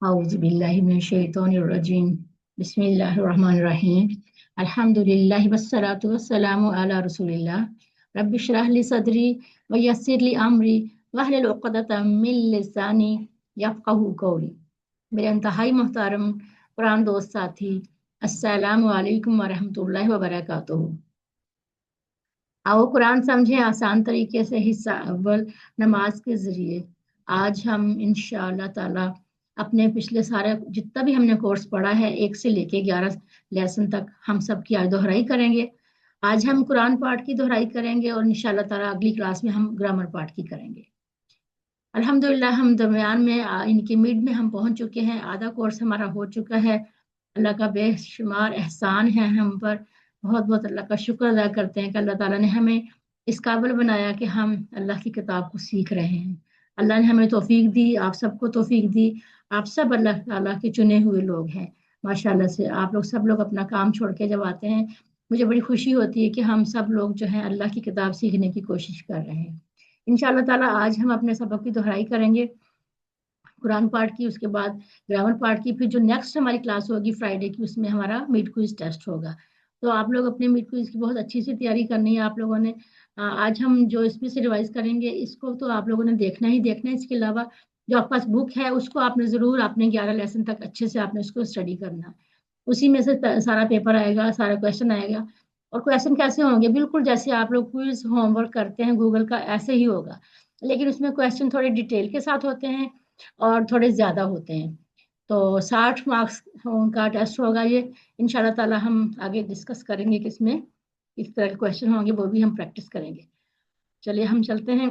औज़ु बिल्लाहि मिनश शैतानिर रजीम। बिस्मिल्लाहिर रहमानिर रहीम। अल्हम्दुलिल्लाहि वस्सलातु वस्सलामु अला रसूलिल्लाह। रब्बि इश्रह ली सदरी व यस्सिर ली अमरी वहलुल उक़दतम मिन लिसानी यफ़क़हू क़ौली। मेरे इंतहाई मोहतरम कुरान दोस्त साथी, अस्सलामु अलैकुम व रहमतुल्लाहि व बरकातुहू। आओ कुरान समझें आसान तरीके से। हिस्सा अव्वल, नमाज के ज़रिए। आज हम इंशाअल्लाह ताला अपने पिछले सारे जितना भी हमने कोर्स पढ़ा है 1 से लेके 11 लेसन तक हम सब की आज दोहराई करेंगे। आज हम कुरान पाठ की दोहराई करेंगे और इंशाअल्लाह ताला अगली क्लास में हम ग्रामर पाठ की करेंगे। अल्हम्दुलिल्लाह हम दरमियान में इनके मिड में हम पहुंच चुके हैं। आधा कोर्स हमारा हो चुका है। अल्लाह का बेशुमार एहसान है हम पर। बहुत बहुत अल्लाह का शुक्र अदा करते हैं कि अल्लाह ताला ने हमें इस काबिल बनाया कि हम अल्लाह की किताब को सीख रहे हैं। अल्लाह ने हमें तौफीक दी, आप सबको तौफीक दी। आप सब अल्लाह ताला के चुने हुए लोग हैं। माशाल्लाह से आप लोग सब लोग अपना काम छोड़ के जब आते हैं, मुझे बड़ी खुशी होती है कि हम सब लोग जो है अल्लाह की किताब सीखने की कोशिश कर रहे हैं। इंशाअल्लाह ताला आज हम अपने सबक की दोहराई करेंगे कुरान पाठ की, उसके बाद ग्रामर पाठ की। फिर जो नेक्स्ट हमारी क्लास होगी फ्राइडे की, उसमें हमारा मिड क्विज टेस्ट होगा। तो आप लोग अपने मिड क्विज की बहुत अच्छी सी तैयारी करनी है आप लोगों ने। आज हम जो इसमें से रिवाइज करेंगे इसको तो आप लोगों ने देखना ही देखना है। इसके अलावा जो आपके पास बुक है उसको आपने ज़रूर अपने 11 लेसन तक अच्छे से आपने उसको स्टडी करना है। उसी में से सारा पेपर आएगा, सारा क्वेश्चन आएगा। और क्वेश्चन कैसे होंगे, बिल्कुल जैसे आप लोग क्विज होमवर्क करते हैं गूगल का, ऐसे ही होगा। लेकिन उसमें क्वेश्चन थोड़े डिटेल के साथ होते हैं और थोड़े ज़्यादा होते हैं। तो 60 मार्क्स का टेस्ट होगा ये। इंशाल्लाह ताला हम आगे डिस्कस करेंगे कि इसमें किस तरह के क्वेश्चन होंगे, वो भी हम प्रैक्टिस करेंगे। चलिए हम चलते हैं।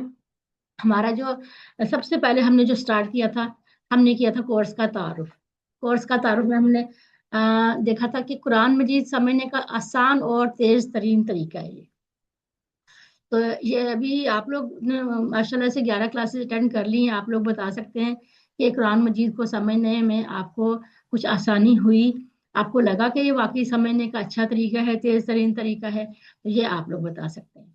हमारा जो सबसे पहले हमने जो स्टार्ट किया था, हमने किया था कोर्स का तारुफ। कोर्स का तारुफ में हमने देखा था कि कुरान मजीद समझने का आसान और तेज तरीन तरीका है ये। तो ये अभी आप लोग ने माशाल्लाह से 11 क्लासेस अटेंड कर ली हैं। आप लोग बता सकते हैं कि कुरान मजीद को समझने में आपको कुछ आसानी हुई, आपको लगा कि ये वाकई समझने का अच्छा तरीका है, तेज तरीन तरीका है, तो ये आप लोग बता सकते हैं।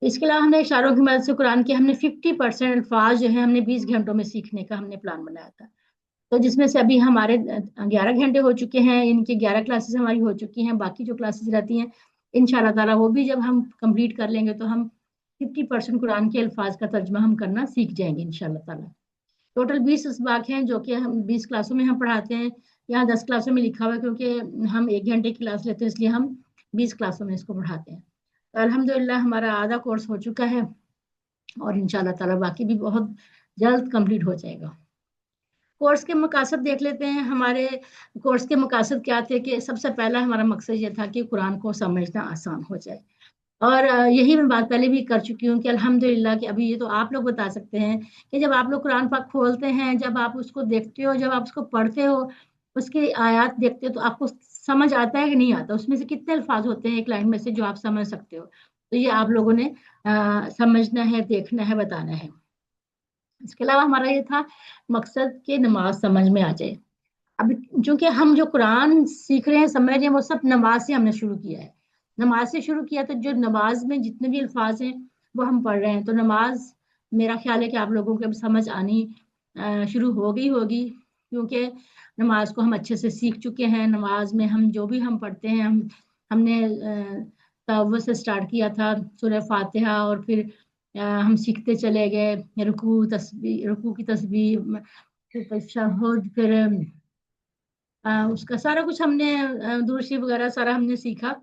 इसके अलावा हमने इशारों की मदद से कुरान के हमने 50% अल्फाज जो है हमने 20 घंटों में सीखने का हमने प्लान बनाया था। तो जिसमें से अभी हमारे 11 घंटे हो चुके हैं, इनकी 11 क्लासेस हमारी हो चुकी हैं। बाकी जो क्लासेस रहती हैं इंशाल्लाह ताला वो भी जब हम कंप्लीट कर लेंगे तो हम 50% कुरान के अल्फाज का तर्जमा हम करना सीख जाएंगे इंशाल्लाह ताला। टोटल 20 इसबाक हैं जो कि हम 20 क्लासों में हम पढ़ाते हैं। यहाँ 10 क्लासों में लिखा हुआ है क्योंकि हम 1 घंटे की क्लास लेते हैं, इसलिए हम 20 क्लासों में इसको पढ़ाते हैं। तो अल्हम्दुलिल्लाह हमारा आधा कोर्स हो चुका है और इंशाल्लाह ताला बाकी भी बहुत जल्द कंप्लीट हो जाएगा। कोर्स के मकासद देख लेते हैं। हमारे कोर्स के मकासद क्या थे कि सबसे पहला हमारा मकसद ये था कि कुरान को समझना आसान हो जाए। और यही मैं बात पहले भी कर चुकी हूँ कि अल्हम्दुलिल्लाह कि अभी ये तो आप लोग बता सकते हैं कि जब आप लोग कुरान पाक खोलते हैं, जब आप उसको देखते हो, जब आप उसको पढ़ते हो, उसकी आयत देखते हो, तो आपको समझ आता है कि नहीं आता? उसमें से कितने अल्फाज होते हैं एक लाइन में से जो आप समझ सकते हो? तो ये आप लोगों ने समझना है, देखना है, बताना है। इसके अलावा हमारा ये था मकसद कि नमाज समझ में आ जाए। अब चूंकि हम जो कुरान सीख रहे हैं, समझ रहे हैं, वो सब नमाज से हमने शुरू किया है। नमाज से शुरू किया तो जो नमाज में जितने भी अल्फाज हैं वो हम पढ़ रहे हैं। तो नमाज मेरा ख्याल है कि आप लोगों को अब समझ आनी शुरू हो गई होगी, क्योंकि नमाज को हम अच्छे से सीख चुके हैं। नमाज में हम जो भी हम पढ़ते हैं, हमने तवज्जो से स्टार्ट किया था सूरह फातिहा, और फिर हम सीखते चले गए रुकू तस्बीह, रुकू की तस्बीह, फिर तशहुद, फिर उसका सारा कुछ हमने दूरशी वगैरह सारा हमने सीखा।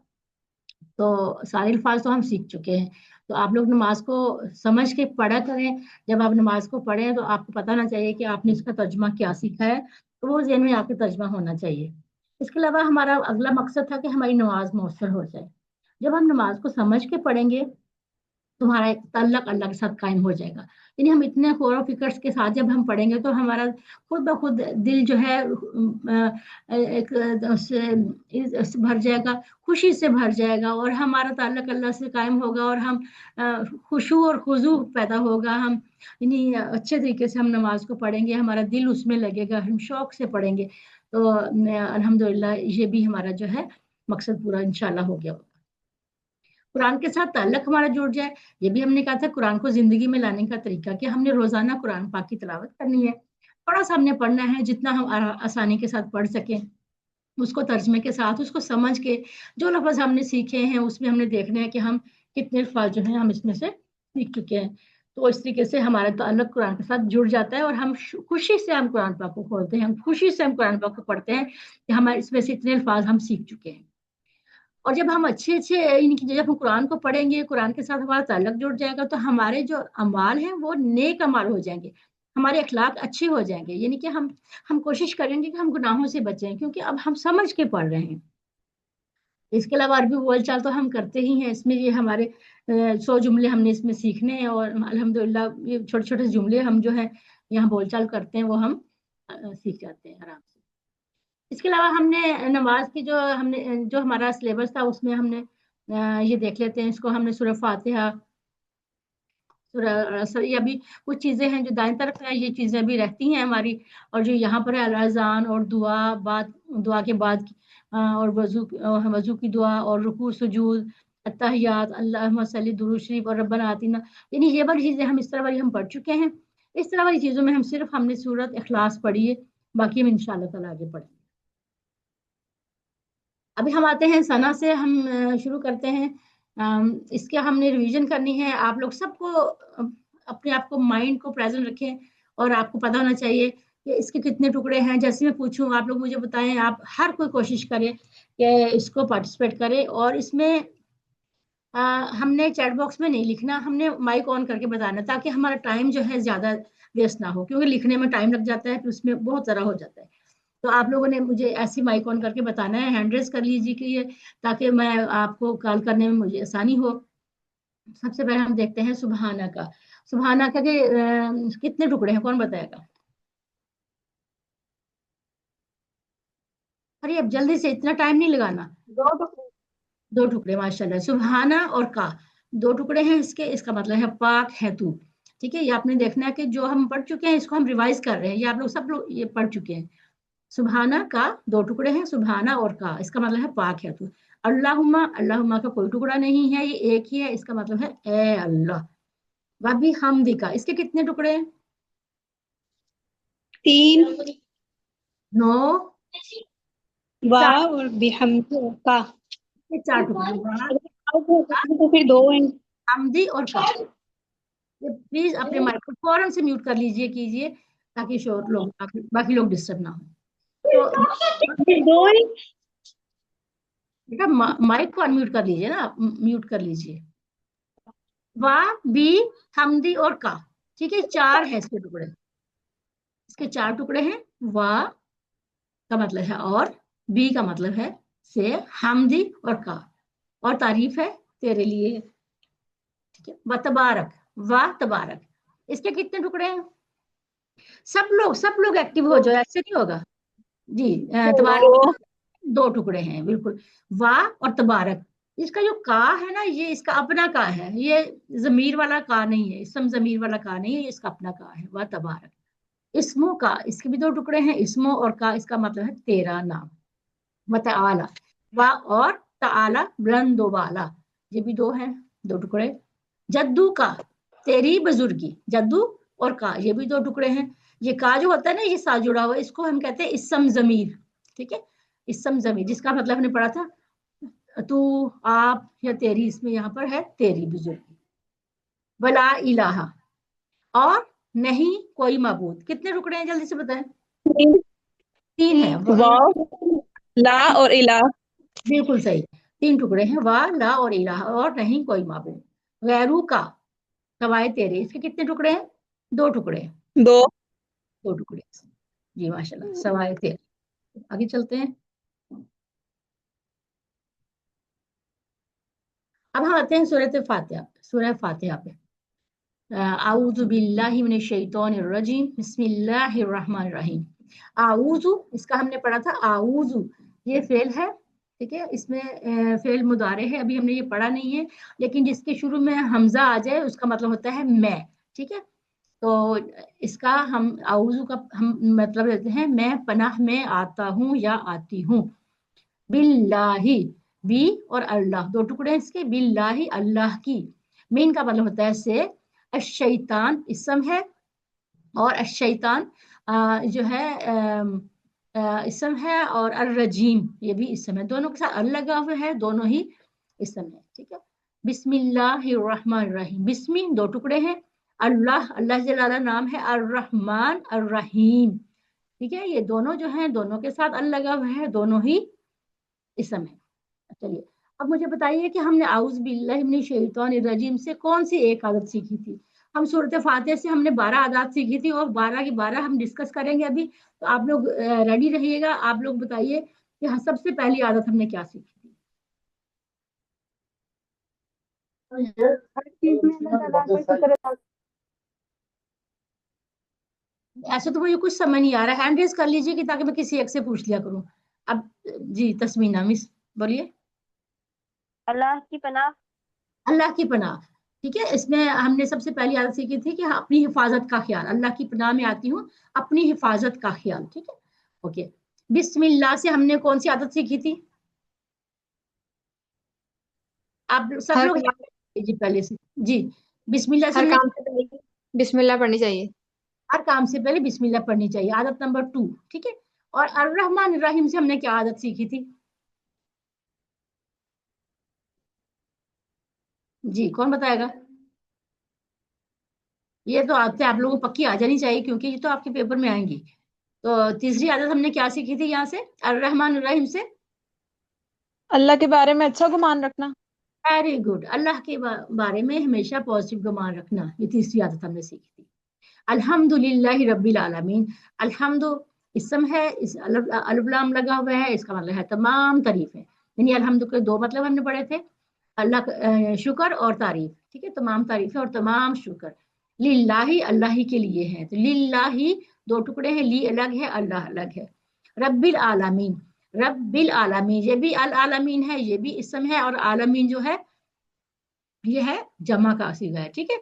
तो सारे अल्फाज तो हम सीख चुके हैं। तो आप लोग नमाज को समझ के पढ़ा करें। जब आप नमाज को पढ़ें तो आपको पता होना चाहिए कि आपने इसका तर्जमा क्या सीखा है, तो वो ज़हन में आपके तर्जमा होना चाहिए। इसके अलावा हमारा अगला मकसद था कि हमारी नमाज मौसर हो जाए। जब हम नमाज को समझ के पढ़ेंगे तुम्हारा एक ताल्लुक अल्लाह के साथ कायम हो जाएगा। यानी हम इतने गौर फिक्र के साथ जब हम पढ़ेंगे तो हमारा खुद ब खुद दिल जो है एक उससे भर जाएगा, खुशी से भर जाएगा, और हमारा ताल्लुक अल्लाह से कायम होगा, और हम खुशू और खुजू पैदा होगा। हम यानी अच्छे तरीके से हम नमाज को पढ़ेंगे, हमारा दिल उसमें लगेगा, हम शौक से पढ़ेंगे। तो अल्हम्दुलिल्लाह ये भी हमारा जो है मकसद पूरा इंशाल्लाह हो गया। कुरान के साथ ताल्लुक हमारा जुड़ जाए, ये भी हमने कहा था। कुरान को जिंदगी में लाने का तरीका कि हमने रोजाना कुरान पाक की तिलावत करनी है। थोड़ा सा हमने पढ़ना है, जितना हम आसानी के साथ पढ़ सकें, उसको तर्जमे के साथ, उसको समझ के जो लफ्ज हमने सीखे हैं उसमें हमने देखना है कि हम कितने अल्फाज जो हैं हम इसमें से सीख चुके हैं। तो इस तरीके से हमारा ताल्लुक कुरान के साथ जुड़ जाता है और हम खुशी से हम कुरान पाक को खोलते हैं, हम खुशी से हम कुरान पाक को पढ़ते हैं कि हमारे इसमें से इतने अल्फाज हम सीख चुके हैं। और जब हम अच्छे अच्छे इनकी, जब हम कुरान को पढ़ेंगे, कुरान के साथ हमारा ताल्लुक जुड़ जाएगा, तो हमारे जो अमाल हैं वो नेक अमाल हो जाएंगे, हमारे अखलाक अच्छे हो जाएंगे। यानी कि हम कोशिश करेंगे कि हम गुनाहों से बचें, क्योंकि अब हम समझ के पढ़ रहे हैं। इसके अलावा अरबी बोलचाल तो हम करते ही हैं, इसमें ये हमारे 100 जुमले हमने इसमें सीखने हैं, और अल्हम्दुलिल्लाह ये छोटे छोटे जुमले हम जो है यहाँ बोलचाल करते हैं वो हम सीख जाते हैं आराम से। इसके अलावा हमने नमाज की जो हमारा सिलेबस था उसमें हमने ये देख लेते हैं, इसको हमने सूरह फातिहा, ये अभी कुछ चीजें हैं जो दाएं तरफ है, ये चीजें अभी रहती हैं हमारी। और जो यहाँ पर है अज़ान और दुआ के बाद और वजू की दुआ और रुकू सुजूद अत्तहियात अल्लाहुम्मा सल्ली दुरूद शरीफ और रब्बना आतिना, यानी ये वाली चीजें हम इस तरह वाली हम पढ़ चुके हैं। इस तरह वाली चीजों में हमने सूरत इखलास पढ़ी है, बाकी हम इंशाअल्लाह ताला आगे पढ़ेंगे। अभी हम आते हैं सना से, हम शुरू करते हैं। इसके हमने रिवीजन करनी है। आप लोग सबको अपने आप को, माइंड को प्रेजेंट रखें, और आपको पता होना चाहिए कि इसके कितने टुकड़े हैं। जैसे मैं पूछूं आप लोग मुझे बताएं, आप हर कोई कोशिश करें कि इसको पार्टिसिपेट करें। और इसमें हमने चैट बॉक्स में नहीं लिखना, हमने माइक ऑन करके बताना, ताकि हमारा टाइम जो है ज्यादा वेस्ट ना हो, क्योंकि लिखने में टाइम लग जाता है, फिर उसमें बहुत सारा हो जाता है। तो आप लोगों ने मुझे ऐसी माइक ऑन करके बताना है, हैंड रेस कर लीजिए कि ये, ताकि मैं आपको कॉल करने में मुझे आसानी हो। सबसे पहले हम देखते हैं सुबहाना का। सुबहाना का के कितने टुकड़े हैं, कौन बताएगा? अरे अब जल्दी से, इतना टाइम नहीं लगाना। दो टुकड़े, माशाल्लाह। सुबहाना और का दो टुकड़े हैं इसके, इसका मतलब है पाक है तू। ठीक है, ये आपने देखना है कि जो हम पढ़ चुके हैं इसको हम रिवाइज कर रहे हैं, ये आप लोग सब लोग ये पढ़ चुके हैं। सुबहाना का दो टुकड़े हैं, सुबहाना और का, इसका मतलब है पाक है तू। अल्लाहुम्मा, अल्लाहुम्मा का कोई टुकड़ा नहीं है, ये एक ही है, इसका मतलब है ए अल्लाह। वबी हमदी का, इसके कितने टुकड़े हैं? 3। नौ। चार। वाह और बिहम्दी का। ये चार टुकड़े, वाह, तो फिर 2 हैं। हमदी और का। ये प्लीज अपने माइक को फौरन से म्यूट कर लीजिए कीजिए, ताकि शोर लोग बाकी लोग डिस्टर्ब ना हो। तो फिर 2 हैं। बेटा माइक को अनम्यूट कर लीजिए ना, म्यूट कर लीजिए। वाह, बी, हमदी और का। ठीक है, चार है इसके टुकड़े, इसके चार टुकड़े हैं। वाह का मतलब है और, बी का मतलब है से, हमदी और का, और तारीफ है तेरे लिए। ठीक है, व तबारक, वाह तबारक, इसके कितने टुकड़े हैं? सब लोग एक्टिव हो जाओ, ऐसे नहीं होगा जी। तबारक 2 टुकड़े हैं, बिल्कुल। वाह और तबारक, इसका जो का है ना, ये इसका अपना का है, ये जमीर वाला का नहीं है, इसम जमीर वाला का नहीं है, ये इसका अपना का है। वाह तबारक। इसमो का, इसके भी 2 टुकड़े हैं, इसमो और का, इसका मतलब है तेरा नाम। मतआला, वाह और ताला बुलंदो वाला, ये भी 2 हैं, 2 टुकड़े। जद्दू का, तेरी बुजुर्गी, जद्दू और का, ये भी 2 टुकड़े हैं। ये का जो होता है ना, ये साथ जुड़ा हुआ, इसको हम कहते हैं इसम जमीर। ठीक है, इसम जमीर, जिसका मतलब हमने पढ़ा था तू, आप या तेरी, इसमें यहाँ पर है तेरी बुजुर्गी। वला इलाहा, और नहीं कोई माबूद, कितने टुकड़े हैं जल्दी से बताएं? 3 है। वाह, ला और इला। बिल्कुल सही, 3 टुकड़े हैं, वाह ला और इलाहा, और नहीं कोई माबूद। गैरू का, सवाए तेरे, इसके कितने टुकड़े हैं? 2 टुकड़े हैं। 2। 2 टुकड़े, जी माशाल्लाह, सवाए तेरे। आगे चलते हैं। अब हम आते हैं सूरह फातिहा, सूरह फातिहा पे। आऊज़ु बिल्लाहि मिनश शैतानिर रजीम, बिस्मिल्लाहिर रहमानिर रहीम। आऊज़ु, इसका हमने पढ़ा था आऊज़ु, ये फेल है। ठीक है, इसमें फेल मुदारे है, अभी हमने ये पढ़ा नहीं है, लेकिन जिसके शुरू में हमजा आ जाए उसका मतलब होता है मैं। ठीक है, तो इसका हम आऊज़ु का हम मतलब लेते हैं मैं पनाह में आता हूँ या आती हूँ। बिल्लाही, बी और अल्लाह 2 टुकड़े हैं इसके, बिल्लाही अल्लाह की। मीन का मतलब होता है से। शैतान इसम है, اور الشیطان جو ہے اسم ہے، اور الرجیم یہ بھی اسم ہے، دونوں کے ساتھ ال لگا ہوا ہے، دونوں ہی اسم ہے، ٹھیک ہے. بسم اللہ الرحمن الرحیم، بسمی دو ٹکڑے ہیں، اللہ اللہ جلالہ نام ہے، الرحمن الرحیم، ٹھیک ہے. یہ دونوں جو ہیں دونوں کے ساتھ ال لگا ہوا ہے، دونوں ہی اسم ہے. چلیے اب مجھے بتائیے کہ ہم نے اعوذ باللہ من الشیطان الرجیم سے کون سی ایک عادت سیکھی تھی؟ ہم سورۃ فاتحہ سے ہم نے 12 عادات سیکھی تھی، اور 12 کی 12 ہم ڈسکس کریں گے ابھی. تو آپ لوگ ریڈی رہیے گا. آپ لوگ بتائیے کہ سب سے پہلی عادت ہم نے کیا سیکھی تھی؟ ایسے تو مجھے کچھ سمجھ نہیں آ رہا ہے، ہینڈ ریز کر لیجیے کہ تاکہ میں کسی ایک سے پوچھ لیا کروں. اب جی تسمینہ مس بولیے. اللہ کی پناہ. اللہ کی پناہ، ٹھیک ہے. اس میں ہم نے سب سے پہلی عادت سیکھی تھی کہ اپنی حفاظت کا خیال، اللہ کی پناہ میں آتی ہوں، اپنی حفاظت کا خیال، ٹھیک ہے. اوکے. بسم اللہ سے ہم نے کون سی عادت سیکھی تھی؟ آپ سب ہر لوگ جی پہلے سے جی. بسم اللہ سے ہر ہم نے کام سے پہلے بسم اللہ پڑھنی چاہیے. ہر کام سے پہلے بسم اللہ پڑھنی چاہیے، عادت نمبر 2، ٹھیک ہے. اور الرحمن الرحیم سے ہم نے کیا عادت سیکھی تھی؟ جی کون بتائے گا؟ یہ تو آپ لوگوں کو پکی آ جانی چاہیے کیونکہ یہ تو آپ کے پیپر میں آئیں گی. تو تیسری عادت ہم نے کیا سیکھی تھی یہاں سے الرحمن الرحیم سے؟ اللہ کے بارے میں اچھا گمان رکھنا. ویری گڈ، اللہ کے بارے میں ہمیشہ پازیٹیو گمان رکھنا، یہ تیسری عادت ہم نے سیکھی تھی. الحمد للہ رب العالمین، الحمد اسم ہے، الف لام لگا ہوا ہے، اس کا مطلب ہے تمام تعریفیں، یعنی الحمد کے دو مطلب ہم نے پڑھے تھے، اللہ شکر اور تعریف، ٹھیک ہے. تمام تعریفیں اور تمام شکر للہ اللہ ہی کے لیے ہے. تو للہ دو ٹکڑے ہیں، لی الگ ہے، اللہ الگ ہے. رب العالمین، رب العالمین یہ بھی العالمین ہے، یہ بھی اسم ہے، اور عالمین جو ہے یہ ہے جمع کا صیغہ ہے، ٹھیک ہے.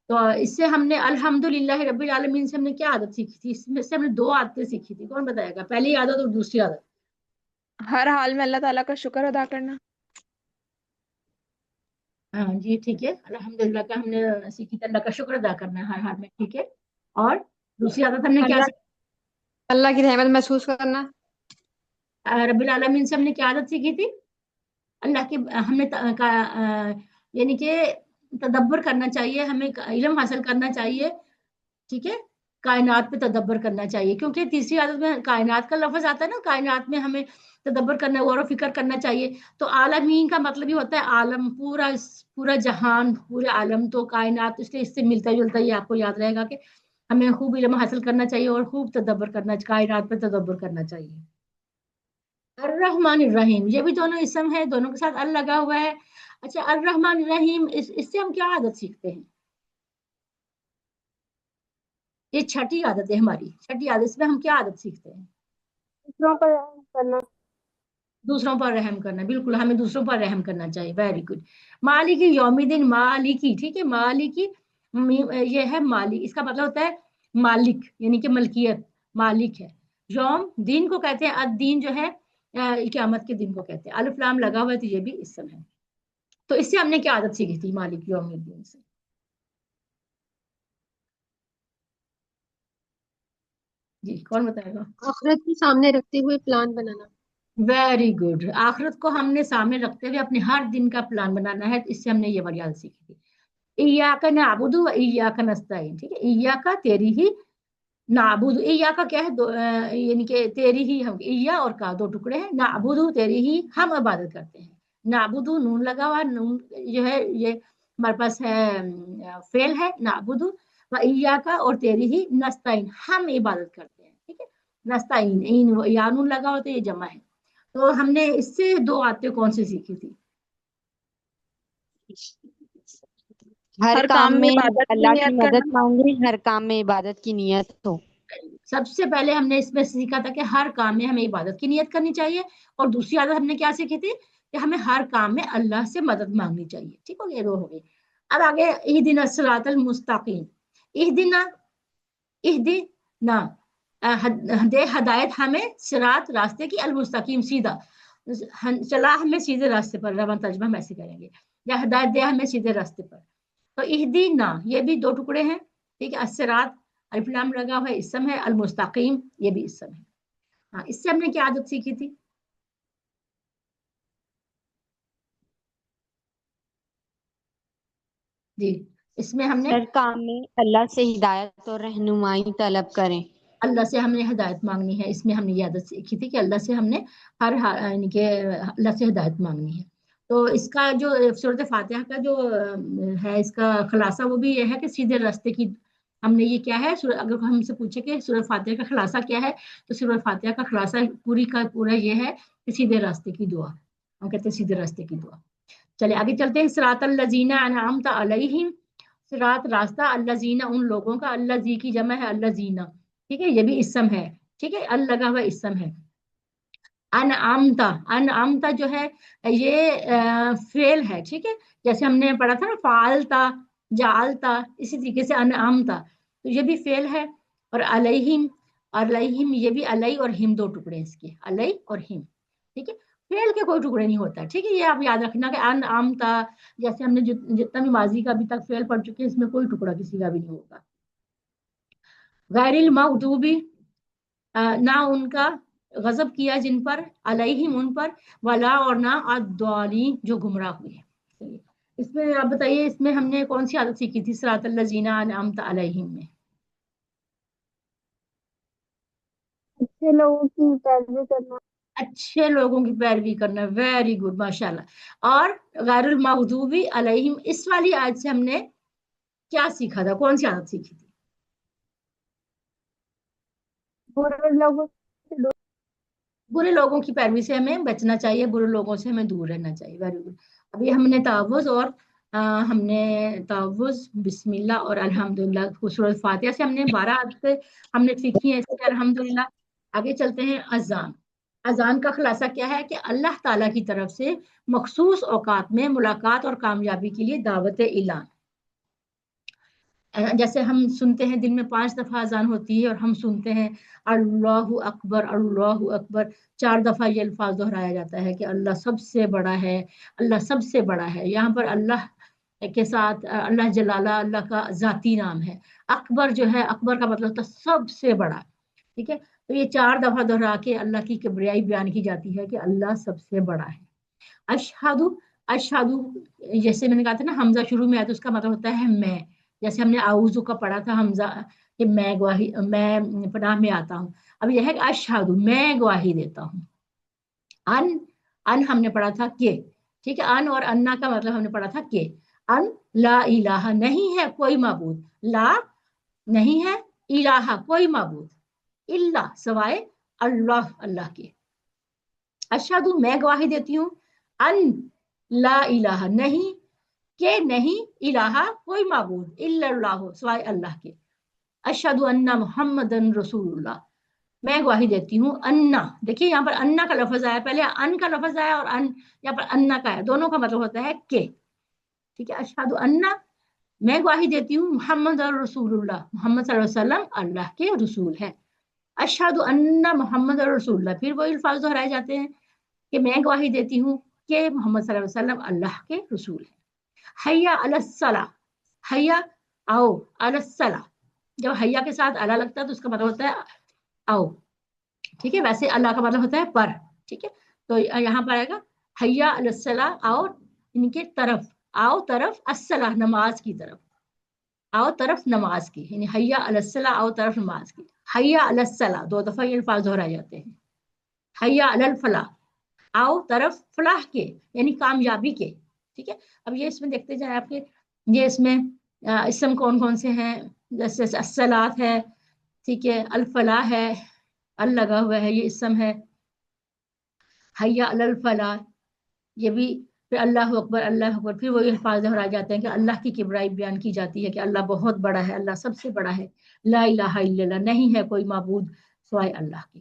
تو اس سے ہم نے الحمد للہ رب العالمین سے ہم نے کیا عادت سیکھی تھی؟ اس میں سے ہم نے 2 عادتیں سیکھی تھی، کون بتائے گا؟ پہلی عادت اور دوسری عادت. ہر حال میں اللہ تعالیٰ کا شکر ادا کرنا. ہاں جی ٹھیک ہے، الحمد للہ کا ہم نے سیکھی تھی، اللہ کا شکر ادا کرنا ہے ہر حال میں، ٹھیک ہے. اور دوسری عادت ہم نے کیا اللہ اللہ کی رحمت محسوس کرنا. رب العالمین سے ہم نے کیا عادت سیکھی تھی؟ اللہ کی ہم نے یعنی کہ تدبر کرنا چاہیے، ہمیں علم حاصل کرنا چاہیے، ٹھیک ہے. کائنات پہ تدبر کرنا چاہیے، کیونکہ تیسری عادت میں کائنات کا لفظ آتا ہے نا، کائنات میں ہمیں تدبر کرنا، غور و فکر کرنا چاہیے. تو عالمین کا مطلب یہ ہوتا ہے عالم، پورا جہان، پورے عالم، تو کائنات اس لیے اس سے ملتا جلتا، یہ آپ کو یاد رہے گا کہ ہمیں خوب علم حاصل کرنا چاہیے اور خوب تدبر کرنا، کائنات پہ تدبر کرنا چاہیے. الرحمن الرحیم یہ بھی دونوں اسم ہے، دونوں کے ساتھ ال لگا ہوا ہے. اچھا الرحمن الرحیم اس سے ہم کیا عادت سیکھتے ہیں؟ یہ چھٹی عادت ہے ہماری، چھٹی عادت، اس میں ہم کیا عادت سیکھتے ہیں؟ دوسروں پر رحم کرنا. دوسروں پر رحم کرنا، بالکل ہمیں دوسروں پر رحم کرنا چاہیے. Very good. مالکی یوم الدین، مالکی، ٹھیک ہے. مالکی یہ ہے مالک، اس کا مطلب ہوتا ہے مالک، یعنی کہ ملکیت، مالک ہے. یوم دین کو کہتے ہیں، الدین جو ہے قیامت کے دن کو کہتے ہیں. الف لام لگا ہوا ہے تو یہ بھی اسم ہے. تو اس سے ہم نے کیا عادت سیکھی تھی مالک یوم الدین سے؟ جی کون بتائے گا؟ آخرت کو سامنے رکھتے ہوئے پلان بنانا. Very good. آخرت کو ہم نے سامنے رکھتے ہوئے اپنے ہر دن کا پلان بنانا ہے، اس سے ہم نے یہ والی عادت سیکھی تھی. ایاک نعبد و ایاک نستعین، ٹھیک ہے. ایاک تیری ہی، نعبد ایاک کیا ہے یعنی کہ تیری ہی، ہم ایا اور کا دو ٹکڑے ہیں، نعبد تیری ہی ہم عبادت کرتے ہیں. نعبد نون لگا ہوا، نون جو ہے یہ ہمارے پاس ہے فعل ہے، نعبد و ایاک اور تیری ہی، نستعین ہم عبادت کرتے ہیں، ٹھیک ہے. نستعین یا نون لگا ہوا تو یہ جمع ہے. تو ہم نے اس سے 2 عادتیں کون سی سیکھی تھی؟ ہر کام میں عبادت کی اللہ کی نیت مدد کرنا. مانگے، ہر کام میں عبادت کی نیت ہو. سب سے پہلے ہم نے اس میں سیکھا تھا کہ ہر کام میں ہمیں عبادت کی نیت کرنی چاہیے، اور دوسری عادت ہم نے کیا سیکھی تھی کہ ہمیں ہر کام میں اللہ سے مدد مانگنی چاہیے، ٹھیک ہو گیا، 2 ہو گئے. اب آگے اہدنا الصراط المستقیم، اہدنا دے ہدایت ہمیں، صراط راستے کی، المستقیم سیدھا، چلا ہمیں سیدھے راستے پر، روان ترجمہ ہم ایسے کریں گے، یا ہدایت دے ہمیں سیدھے راستے پر. تو اہدنا یہ بھی 2 ٹکڑے ہیں، ٹھیک ہے. الصراط अलिफ लाम लगा हुआ है, इसम है। अल मुस्तकीम ये भी इसम है। हाँ, इससे हमने क्या आदत सीखी थी? जी, इसमें हमने हर काम में अल्लाह से हिदायत और रहनुमाई तलब करें। अल्लाह से हमने हिदायत मांगनी है। इसमें हमने ये आदत सीखी थी कि अल्लाह से हमने यानी कि अल्लाह से हिदायत मांगनी है। तो इसका जो सूरत फातिहा का जो है, इसका खुलासा वो भी ये है कि सीधे रास्ते की हमने ये क्या है, अगर हमसे पूछे कि सूरत फातिहा का खुलासा क्या है, तो सूरत फातिहा का खुलासा पूरी का पूरा ये है कि सीधे रास्ते की दुआ। हम कहते हैं सीधे रास्ते की दुआ। चले आगे चलते हैं। सिरातल लजीना अनअमता अलैहिम, सिरात रास्ता, अल्लजीना उन लोगों का, अल्लजी की जमा है अल्लजीना, ठीक है, ये भी इसम है, ठीक है, अल लगा हुआ इसम है। अनआमता, अनआमता जो है ये फेल है, ठीक है, जैसे हमने पढ़ा था ना फालता जालता, इसी तरीके से अनआमता, तो ये भी फेल है। और अलैहिम, अलैहिम ये भी अलई और हिम दो टुकड़े हैं इसके, अलई और हिम, ठीक है, फेल के कोई टुकड़े नहीं होता, ठीक है, ये आप याद रखना कि अनआमता, जैसे हमने जितना भी माजी का अभी तक फेल पढ़ चुके हैं, इसमें कोई टुकड़ा किसी का भी नहीं होगा। गैरिल मगदूबी, ना उनका गजब किया जिन पर, अलैहिम उन पर, वला और ना अद्दाली जो गुमराह हुए। चलिए, इसमें आप बताइए, इसमें हमने कौन सी आदत सीखी थी सिरातल लजीना अनअमता अलैहिम में? अच्छे लोगों की पैरवी करना। अच्छे लोगों की पैरवी करना, वेरी गुड, माशाल्लाह। और गैरुल मगदूबी अलैहिम, इस वाली आयत से हमने क्या सीखा था, कौन सी आदत सीखी थी? बुरे लोगों से दूर। बुरे लोगों की पैरवी से हमें बचना चाहिए, बुरे लोगों से हमें दूर रहना चाहिए, वेरी गुड। अभी हमने तावुज़ और हमने तावुज़, बिस्मिल्लाह और अल्हम्दुलिल्लाह, सूरह फातिहा से हमने 12 आयतें हमने सीखी हैं इससे, अल्हम्दुलिल्लाह। आगे चलते हैं। अजान, अजान का खुलासा क्या है कि अल्लाह ताला की तरफ से मखसूस औकात में मुलाकात और कामयाबी के लिए दावत इलान। जैसे हम सुनते हैं दिन में 5 दफा अजान होती है, और हम सुनते हैं अल्लाहु अकबर अल्लाहु अकबर, 4 दफा ये अल्फाज दोहराया जाता है कि अल्लाह सबसे बड़ा है, अल्लाह सबसे बड़ा है। यहाँ पर अल्लाह के साथ अल्लाह जलाला अल्लाह का जाती नाम है। अकबर जो है, अकबर का मतलब होता है सबसे बड़ा, ठीक है, तो ये 4 दफा दोहरा के अल्लाह की किबरियाई बयान की जाती है कि अल्लाह सबसे बड़ा है। अशहदु, अशहदु जैसे मैंने कहा था ना, हमजा शुरू में आया तो उसका मतलब होता है मैं, जैसे हमने आउज़ु का पढ़ा था हमजा कि मैं गवाही, मैं पनाह में आता हूँ। अब यह है कि अशहदु मैं गवाही देता हूँ। अन, अन हमने पढ़ा था के, ठीक है, अन और अन्ना का मतलब हमने पढ़ा था के। अन ला इलाहा नहीं है कोई माबूद, ला नहीं है, इलाहा कोई माबूद, इल्ला सवाए अल्लाह अल्लाह के। अशहदु मैं गवाही देती हूँ, अन ला इलाहा नहीं, के नहीं, इलाहा कोई माबूद, इल्लल्लाहु सिवाय अल्लाह के। अशहदु अन्ना मुहम्मदन रसूलुल्लाह मैं गवाही देती हूँ। अन्ना, देखिए यहाँ पर अन्ना का लफ्ज आया, पहले अन का लफ्ज आया और अन यहाँ पर अन्ना का है, दोनों का मतलब होता है के, ठीक है। अशहदु अन्ना मैं गवाही देती हूँ, मोहम्मद और रसूलुल्लाह मोहम्मद सल्लल्लाहु अलैहि वसल्लम अल्लाह के रसूल है। अशहदु अन्ना मोहम्मद और रसूलुल्लाह, फिर वही अल्फाज दोहराए जाते हैं कि मैं गवाही देती हूँ कि मोहम्मद सल्लल्लाहु अलैहि वसल्लम अल्लाह के रसूल है। हय्या अलस्सला, हय्या आओ, अलस्सला, जब हय्या के साथ अला लगता है तो उसका मतलब होता है आओ, ठीक है, वैसे अल्लाह का मतलब होता है पर, ठीक है, तो यहाँ पर आएगा हय्या अलस्सला, आओ इनके तरफ, आओ तरफ, अस्सला नमाज की तरफ, आओ तरफ नमाज की, यानी हय्या अलस्सला आओ तरफ नमाज की। हय्या अलस्सला 2 दफा ये अल्फाज दोहराए जाते हैं। हय्या अलल फलाह आओ तरफ फलाह के, यानी कामयाबी के, ठीक है। अब ये इसमें देखते जाए आपके, ये इसमें इसम कौन कौन से हैं, जैसे अस्सलात है, ठीक है, अल फलाह है, अल लगा हुआ है, ये इसम है। हय्या अलल फलाह ये भी, फिर अल्लाह अकबर अल्लाह अकबर, फिर वही अल्फाज दोहराए जाते हैं कि अल्लाह की किबराई बयान की जाती है कि अल्लाह बहुत बड़ा है, अल्लाह सबसे बड़ा है। ला इलाहा इल्लल्लाह नहीं है कोई माबूद सिवाय अल्लाह के।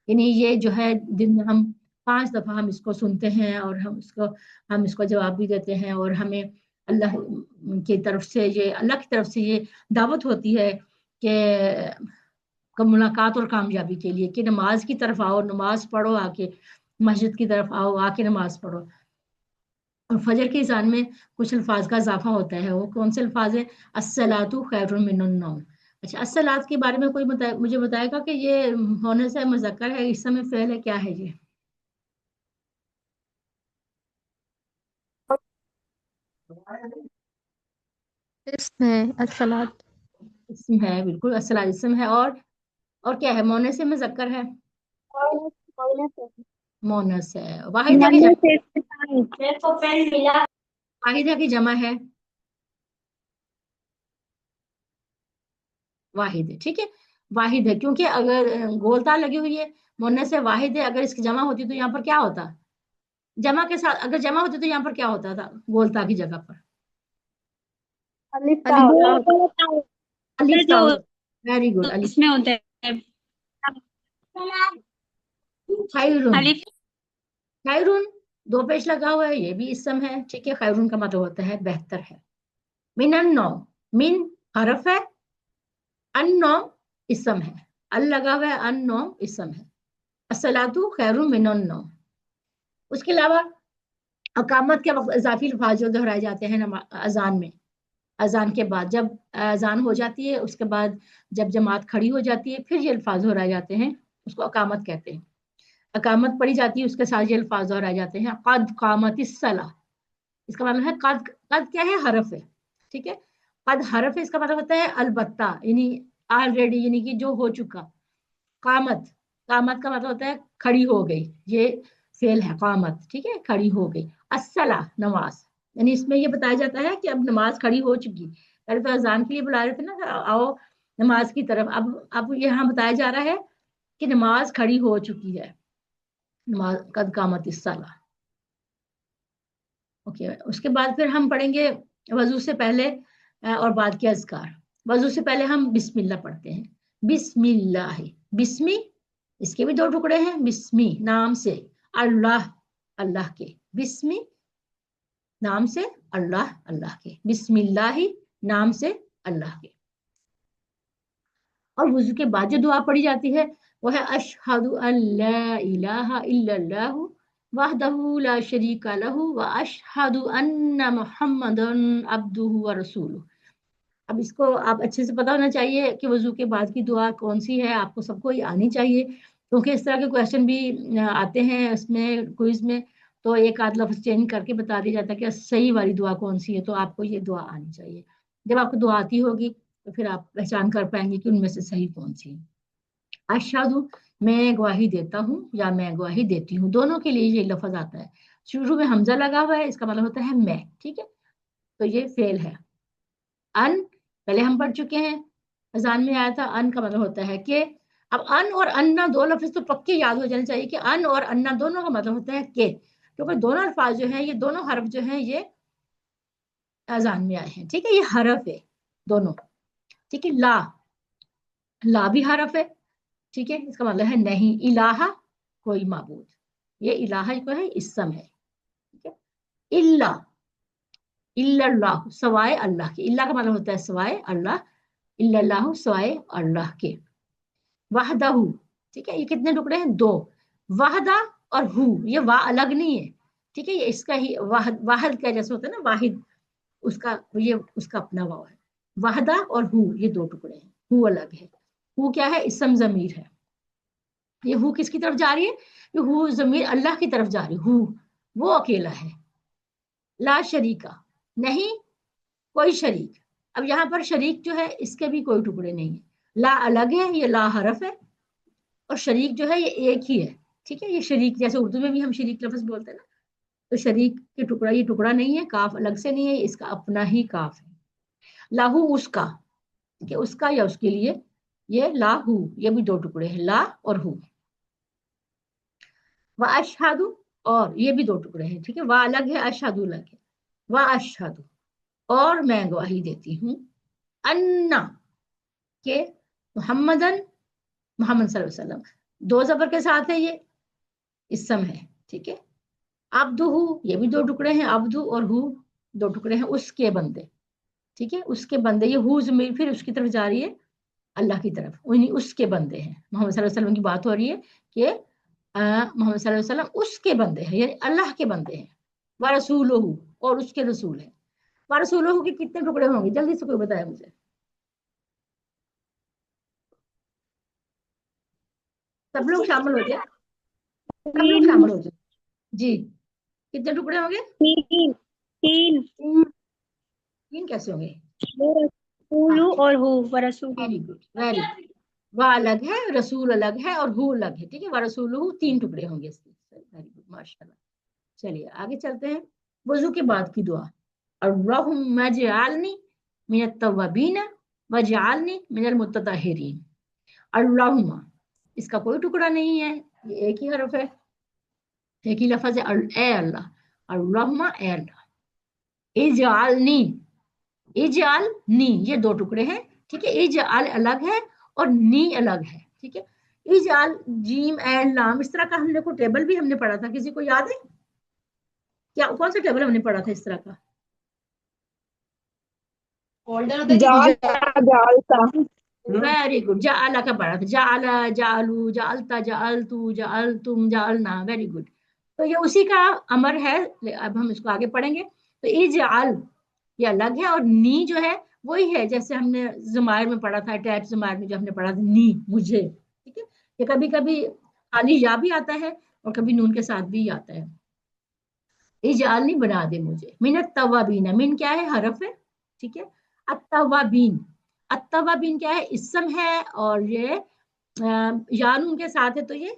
यानी ये जो है दिन में हम 5 दफा हम इसको सुनते हैं, और हम इसको जवाब भी देते हैं, और हमें अल्लाह की तरफ से ये, अल्लाह की तरफ से ये दावत होती है कि मुलाकात और कामयाबी के लिए कि नमाज की तरफ आओ, नमाज पढ़ो, आके मस्जिद की तरफ आओ, आके नमाज पढ़ो। और फजर की अज़ान में कुछ अल्फाज का इजाफा होता है, वो कौन से अल्फाज है? अस्सलातु खैरुम मिनन नौम, अच्छा, अस्सलात के बारे में कोई मुझे बताएगा कि ये होने से मुज़क्कर है, इस समय फेल है, क्या है ये? इसमें अस्सलात। इसम है, बिल्कुल अस्सलात इसम है। और क्या है? मोने से मुज़क्कर है, मोनस है। वाहिदा की मोहम्मद जमा, से इस्तेमाल। मेरे को पेन मिला। वाहिदा की जमा है वाहिद है, ठीक है। वाहिद है क्योंकि अगर गोलता लगी हुई है, मोने से वाहिद है, अगर इसकी जमा होती तो यहाँ पर क्या होता? जमा के साथ अगर जमा होती तो यहाँ पर क्या होता था गोलता की जगह पर? अलिफ ता अलिफ ता होता। होता है। अलिफ ता जो होता। वेरी गुड, अलिफ। उसमें होता है खैरुन, अलिफ। खैरुन दो पेश लगा हुआ है, ये भी इसम है, ठीक है। खैरुन का मतलब होता है बेहतर है। मिनन नौ, मिन हरफ है, अन्नौ इसम है। अल लगा हुआ है, अन्नौ इसम है। अस्सलातु खैरुन मिनन नौ। उसके अलावा अकामत के वक्त इजाफी अल्फाज जो दोहराए जाते हैं अजान में, अजान के बाद जब अजान हो जाती है, उसके बाद जब जमात खड़ी हो जाती है, फिर ये अल्फाज दोहराए जाते हैं, उसको अकामत कहते हैं। अकामत पढ़ी जाती है, उसके साथ ये अल्फाज दोहराए जाते हैं, कद कामतिस सला। इसका मतलब है कद, कद क्या है? हरफ है, ठीक है। कद हरफ है, इसका मतलब होता है अलबत्ता, यानी ऑलरेडी, यानी कि जो हो चुका। कामत, कामत का मतलब होता है खड़ी हो गई, ये फेल है कामत, ठीक है, खड़ी हो गई। अस्सला नमाज, यानी इसमें ये बताया जाता है कि अब नमाज खड़ी हो चुकी। पहले तो अजान के लिए बुला रहे थे ना, आओ नमाज की तरफ, अब यहाँ बताया जा रहा है कि नमाज खड़ी हो चुकी है। नमाज कद कामत इस्सला। ओके, उसके बाद फिर हम पढ़ेंगे वजू से पहले और बाद के अज़कार। वजू से पहले हम बिस्मिल्लाह पढ़ते हैं। बिस्मिल्लाह, बिस्मी, इसके भी दो टुकड़े हैं, बिस्मी नाम से, अल्लाह अल्लाह के, बिस्मी नाम से, अल्लाह अल्लाह के, बिस्मिल्लाही नाम से, अल्लाह के। और वजू के बाद जो दुआ पढ़ी जाती है वो है अशहदु अल्ला इलाहा इल्लल्लाहु वहदहु ला शरीका लहु व अशहदु अन्ना मुहम्मदन अब्दुहु व रसूलुहु। अब इसको आप अच्छे से पता होना चाहिए कि वजू के बाद की दुआ कौन सी है, आपको सबको ही आनी चाहिए, क्योंकि इस तरह के क्वेश्चन भी आते हैं इसमें क्विज में। तो एक आध लफ्ज चेंज करके बता दिया जाता है कि सही वाली दुआ कौन सी है, तो आपको ये दुआ आनी चाहिए। जब आपको दुआ आती होगी तो फिर आप पहचान कर पाएंगे कि उनमें से सही कौन सी है। अशहदु, मैं गवाही देता हूँ या मैं गवाही देती हूँ, दोनों के लिए ये लफ्ज आता है। शुरू में हमजा लगा हुआ है, इसका मतलब होता है मैं, ठीक है, तो ये फेल है। अन पहले हम पढ़ चुके हैं, अजान में आया था, अन का मतलब होता है कि। अब अन और अन्ना दो लफ्ज तो पक्के याद हो जाने चाहिए कि अन और अन्ना दोनों का मतलब होता है के, क्योंकि दोनों अल्फाज जो है, ये दोनों हरफ जो है, ये अजान में आए हैं, ठीक है, ये हरफ है दोनों, ठीक है। ला, ला भी हरफ है, ठीक है, इसका मतलब है नहीं। इलाहा, कोई माबूद, ये इलाहा को है, इसम है, ठीक है। इल्ला, इल्लल्लाह, सवाए अल्लाह के, इल्ला का मतलब होता है सवाए अल्लाह, इल्लल्लाहु सवाए अल्लाह के। वहदहू, ठीक है, ये कितने टुकड़े हैं? दो। वाहदा और हु, ये वाह अलग नहीं है, ठीक है, ये इसका ही वाहद, वाहद का जैसे होता है ना वाहिद, उसका ये उसका अपना वाव है। वाहदा और हु ये दो टुकड़े हैं, हु अलग है। हु क्या है? इसम जमीर है। ये हु किसकी तरफ जा रही है? ये हु जमीर अल्लाह की तरफ जा रही है। हु वो अकेला है। ला शरीका, नहीं कोई शरीक। अब यहाँ पर शरीक जो है, इसके भी कोई टुकड़े नहीं है। ला अलग है, ये ला हरफ है, और शरीक जो है ये एक ही है, ठीक है। ये शरीक जैसे उर्दू में भी हम शरीक लफ्ज बोलते हैं ना, तो शरीक के टुकड़ा, ये टुकड़ा नहीं है, काफ अलग से नहीं है, इसका अपना ही काफ है। लाहू उसका, ठीक है, उसका या उसके लिए, ये लाहू, ये भी दो टुकड़े हैं, ला और हु। व अशहदु, और ये भी दो टुकड़े हैं, ठीक है, वह अलग है, अशहदु अलग है। व अशहदु, और मैं गवाही देती हूँ, अन्ना, के मोहम्मदन, मोहम्मद सल्लल्लाहु अलैहि वसल्लम, दो जबर के साथ है, ये इसम है, ठीक है। अब्दुहु, ये भी दो टुकड़े हैं, अब्दु और हु दो टुकड़े हैं, उसके बंदे, ठीक है, उसके बंदे, ये हु जमीर फिर उसकी तरफ जा रही है, अल्लाह की तरफ, उन्हीं उसके बंदे हैं। मोहम्मद सल्लल्लाहु अलैहि वसल्लम की बात हो रही है कि मोहम्मद सल्लल्लाहु अलैहि वसल्लम उसके बंदे हैं, यानी अल्लाह के बंदे हैं। व रसूलुहु, और उसके रसूल है। व रसूलुहु के कितने टुकड़े होंगे? जल्दी से कोई बताया मुझे। सब लोग शामिल हो जाए, सब लोग शामिल हो जाए जी। कितने टुकड़े होंगे? तीन। तीन। तीन कैसे होंगे? रसूल हाँ, और हु रसूल। Very good, very good. वह अलग है, रसूल अलग है और हु अलग है, ठीक है। वह रसूल तीन टुकड़े होंगे इसके। वेरी गुड, माशाल्लाह। चलिए आगे चलते हैं। वजू के बाद की दुआ, अल्लाहुम्मा जअलनी मिनत तव्वाबीन वजअलनी मिनल मुततहिरीन। अल्लाहुम्मा, इसका कोई टुकड़ा नहीं है, ये एक ही हरफ है, एक ही लफ्ज है। ए अल्लाह, अल्लाहुम्मा ए अल्लाह, इजअलनी, इजअल नी, ये दो टुकड़े हैं, ठीक है। इजअल अलग है और नी अलग है, ठीक है। इजअल जीम एल लाम, इस तरह का हमने को टेबल भी हमने पढ़ा था, किसी को याद है क्या? कौन सा टेबल हमने पढ़ा था इस तरह का? फोल्डर होता है कि जालता। वेरी गुड, जाअला का पढ़ा था, जाअला, जाअलू, जाअलता, जाअलतू, जाअलतुम, जाअलना, वेरी गुड। तो ये उसी का अमर है, अब हम इसको आगे पढ़ेंगे। तो इजअल ये अलग है, और नी जो है वही है जैसे हमने जमायर में पढ़ा था, अटैच जमायर में जो हमने पढ़ा था, नी मुझे, ठीक है। ये कभी कभी खाली या भी आता है और कभी नून के साथ भी आता है। इजालनी बना दे मुझे, मिनत तवाबीन, मिन क्या है? हरफ है, ठीक है। अत्तवाबीन, अत्तवाबीन क्या है? इसम है, और ये या नून के साथ है तो ये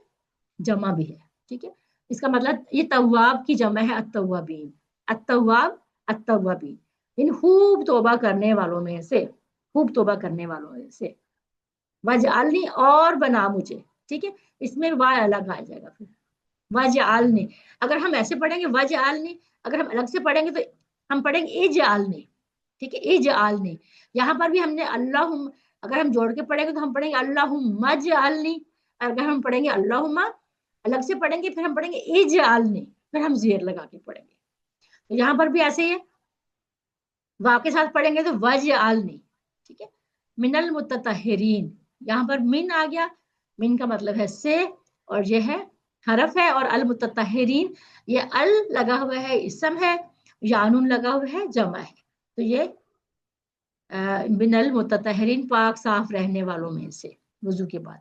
जमा भी है, ठीक है। इसका मतलब ये तवाब की जमा है, अत्तवाबीन, अत्तवाब, अत्तवाबीन, इन खूब तौबा करने वालों में से, खूब तौबा करने वालों में से। वजअलनी, और बना मुझे, ठीक है। इसमें वाय अलग आ जाएगा फिर, वजअलनी। अगर हम ऐसे पढ़ेंगे वजअलनी, अगर हम अलग से पढ़ेंगे तो हम पढ़ेंगे इजअलनी, ठीक है, इजअलनी। यहाँ पर भी हमने अल्लाहुम, अगर हम जोड़ के पढ़ेंगे तो हम पढ़ेंगे अल्लाहुम्मा जअलनी। अगर हम पढ़ेंगे अल्लाहुम्मा अलग से पढ़ेंगे, फिर हम पढ़ेंगे इजअलनी, फिर हम जेर लगा के पढ़ेंगे। तो यहाँ पर भी ऐसे ही है, वाव के साथ पढ़ेंगे तो वजअलनी, ठीक है। मिनल मुततहिरीन, यहाँ पर मिन आ गया, मिन का मतलब है से, और ये है हरफ है, और अल मुततहिरीन, ये अल लगा हुआ है, इसम है, यानुन लगा हुआ है, जमा है। तो ये मिनल मुततहिरीन, पाक साफ रहने वालों में से, वजू के बाद।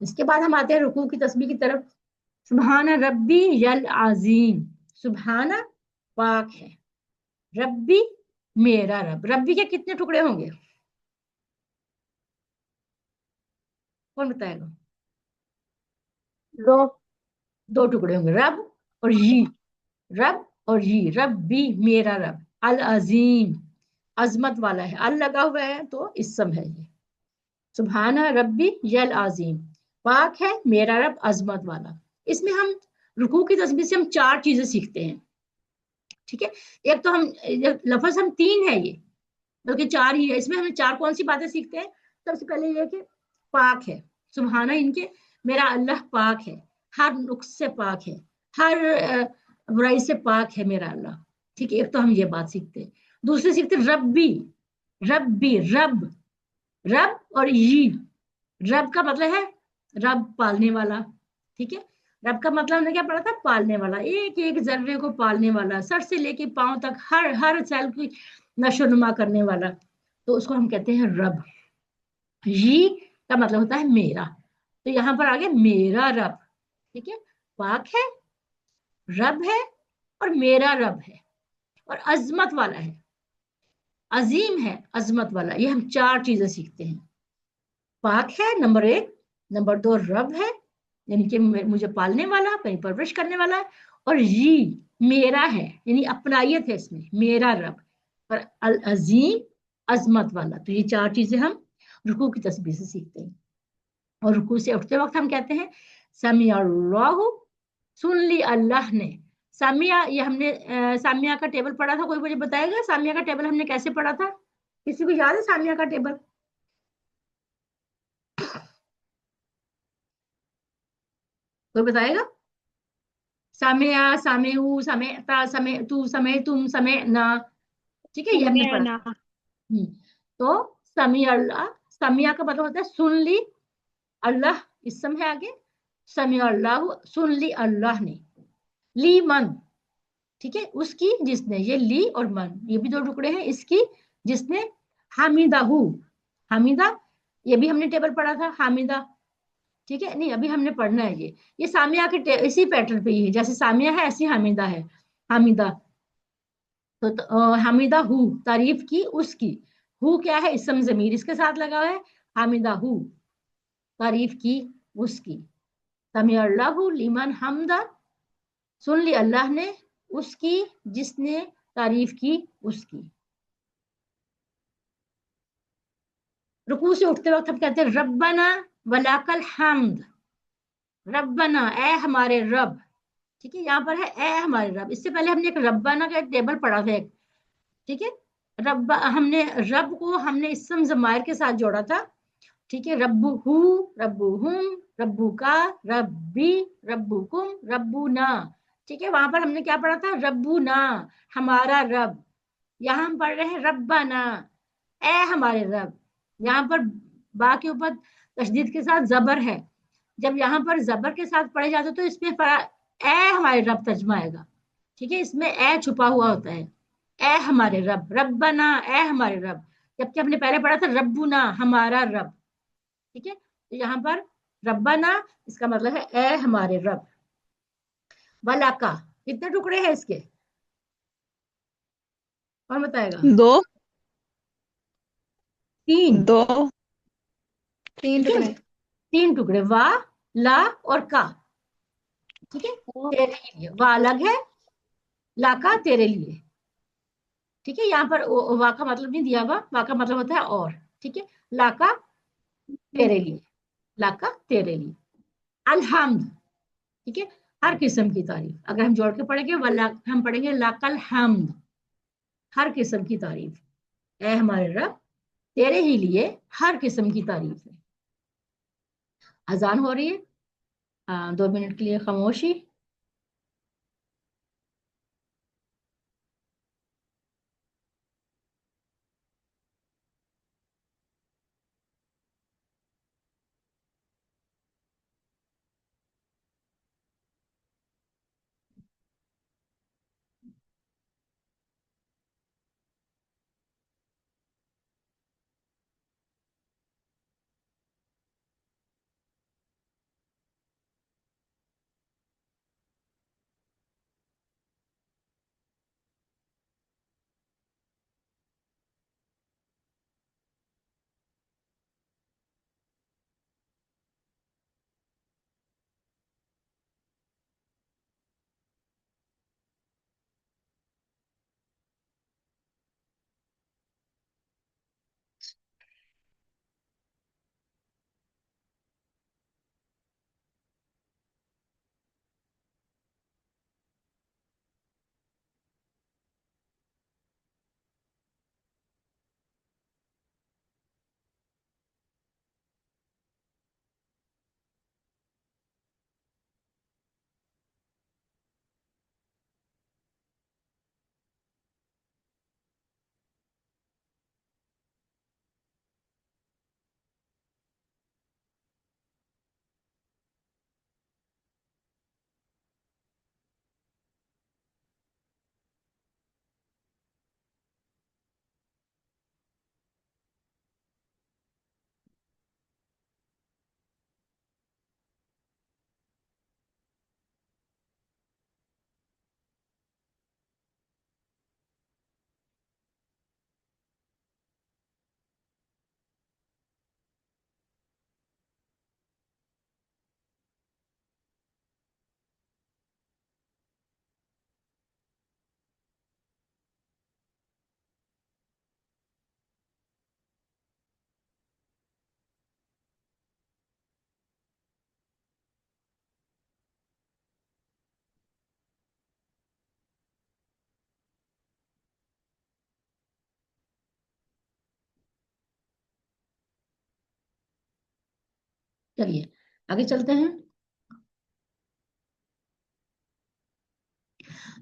इसके बाद हम आते हैं रुकू की तस्बीह की तरफ। सुबहाना रब्बी यल आजीम, सुबहाना पाक है, रब्बी मेरा रब। रब्बी के कितने टुकड़े होंगे? कौन बताएगा? दो। दो टुकड़े होंगे, रब और यी, रब और यी, रब्बी मेरा रब। अल अजीम, अजमत वाला है, अल लगा हुआ है तो इसम है ये। सुबहाना रब्बी यल अजीम, पाक है मेरा रब अजमत वाला। इसमें हम रुकू की तस्बीह से हम चार चीजें सीखते हैं, ठीक है। एक तो हम लफ्ज हम तीन है ये, बल्कि चार ही है। इसमें हमें चार कौन सी बातें सीखते हैं? सबसे पहले ये कि पाक है, सुबहाना इनके, मेरा अल्लाह पाक है, हर नुक्स से पाक है, हर बुराई से पाक है मेरा अल्लाह, ठीक है। एक तो हम ये बात सीखते हैं। दूसरे सीखते हैं रब्बी, रब्बी रब, रब और यी, रब का मतलब है रब पालने वाला, ठीक है। रब का मतलब हमने क्या पढ़ा था? पालने वाला, एक एक जर्रे को पालने वाला, सर से लेके पांव तक हर हर सेल की नशोनुमा करने वाला, तो उसको हम कहते हैं रब। ये का मतलब होता है मेरा, तो यहाँ पर आ गया मेरा रब, ठीक है। पाक है, रब है, और मेरा रब है, और अजमत वाला है, अजीम है, अजमत वाला। ये हम चार चीजें सीखते हैं। पाक है नंबर एक, नंबर दो रब है, यानी कि मुझे पालने वाला, कहीं परवरिश करने वाला, और ये मेरा है, यानी अपनायत है इसमें, मेरा रब, और अल अजीम, अजमत वाला। तो ये चार चीजें हम रुकू की तस्बीह से सीखते हैं। और रुकू से उठते वक्त हम कहते हैं समी अल्लाह, सुन ली अल्लाह ने। सामिया, ये हमने सामिया का टेबल पढ़ा था, कोई मुझे बताएगा सामिया का टेबल हमने कैसे पढ़ा था? किसी को याद है सामिया का टेबल? कोई बताएगा? सामिया, सामेऊ, समेता, समे तू, समय तुम, समय ना, ठीक है, ये हमने पढ़ा था। तो समी अल्लाह, समिया का मतलब होता है सुन ली, अल्लाह इसम है आगे, समी अल्लाह, सुन ली अल्लाह ने, ली मन, ठीक है, उसकी जिसने, ये ली और मन, ये भी दो टुकड़े हैं इसकी, जिसने, हामिदाहू, हामिदा یہ بھی ہم نے ٹیبل پڑھا تھا حامدہ، ٹھیک ہے، نہیں ابھی ہم نے پڑھنا ہے یہ سامیہ کے اسی پیٹرن پہ ہی ہے، جیسے سامیہ ہے ایسی حامدہ ہے، حامدہ تو حامدہ ہو تعریف کی اس کی، ہو کیا ہے اسم ضمیر اس کے ساتھ لگا ہوا ہے، حامدہ ہو تعریف کی اس کی، سمیع اللہ لمن حمدہ سن لی اللہ نے اس کی جس نے تعریف کی اس کی۔ رکوع سے اٹھتے وقت ہم کہتے ہیں ربنا ولاک الحمد، ربنا اے ہمارے رب، ٹھیک ہے، یہاں پر ہے اے ہمارے رب، اس سے پہلے ہم نے ایک ربنا کا ایک ٹیبل پڑھا تھا ایک، ٹھیک ہے، رب ہم نے رب کو ہم نے اسم ضمائر کے ساتھ جوڑا تھا، ٹھیک ہے، ربو ہو ربو ہم ربو کا ربی ربکم ربونا، ٹھیک ہے، وہاں پر ہم نے کیا پڑھا تھا ربونا ہمارا رب، یہاں ہم پڑھ رہے ہیں ربنا اے ہمارے رب، یہاں پر با کے اوپر تشدید کے ساتھ زبر ہے، جب یہاں پر زبر کے ساتھ پڑھے جاتے تو اس میں اے ہمارے رب ترجمہ آئے گا، ٹھیک ہے، اس میں اے چھپا ہوا ہوتا ہے، اے ہمارے رب، ربنا اے ہمارے رب، جبکہ ہم نے پہلے پڑھا تھا ربنا ہمارا رب، ٹھیک ہے، تو یہاں پر ربنا اس کا مطلب ہے اے ہمارے رب۔ ولاکا کتنے ٹکڑے ہیں اس کے، کون بتائے گا؟ دو تین، دو تین ٹکڑے، تین ٹکڑے، وا لا اور کا، ٹھیک ہے، تیرے لیے وا الگ ہے، لا کا تیرے لیے، ٹھیک ہے، یہاں پر وا کا مطلب نہیں دیا ہوا، وا کا مطلب ہوتا ہے اور، ٹھیک ہے، لا کا تیرے لیے، لا کا تیرے لیے، الحمد، ٹھیک ہے، ہر قسم کی تعریف، اگر ہم جوڑ کے پڑھیں گے ہم پڑھیں گے لاک الحمد، ہر قسم کی تعریف، اے ہمارے رب تیرے ہی لیے ہر قسم کی تعریف ہے۔ اذان ہو رہی ہے، 2 منٹ کے لیے خاموشی۔ چلیے آگے چلتے ہیں۔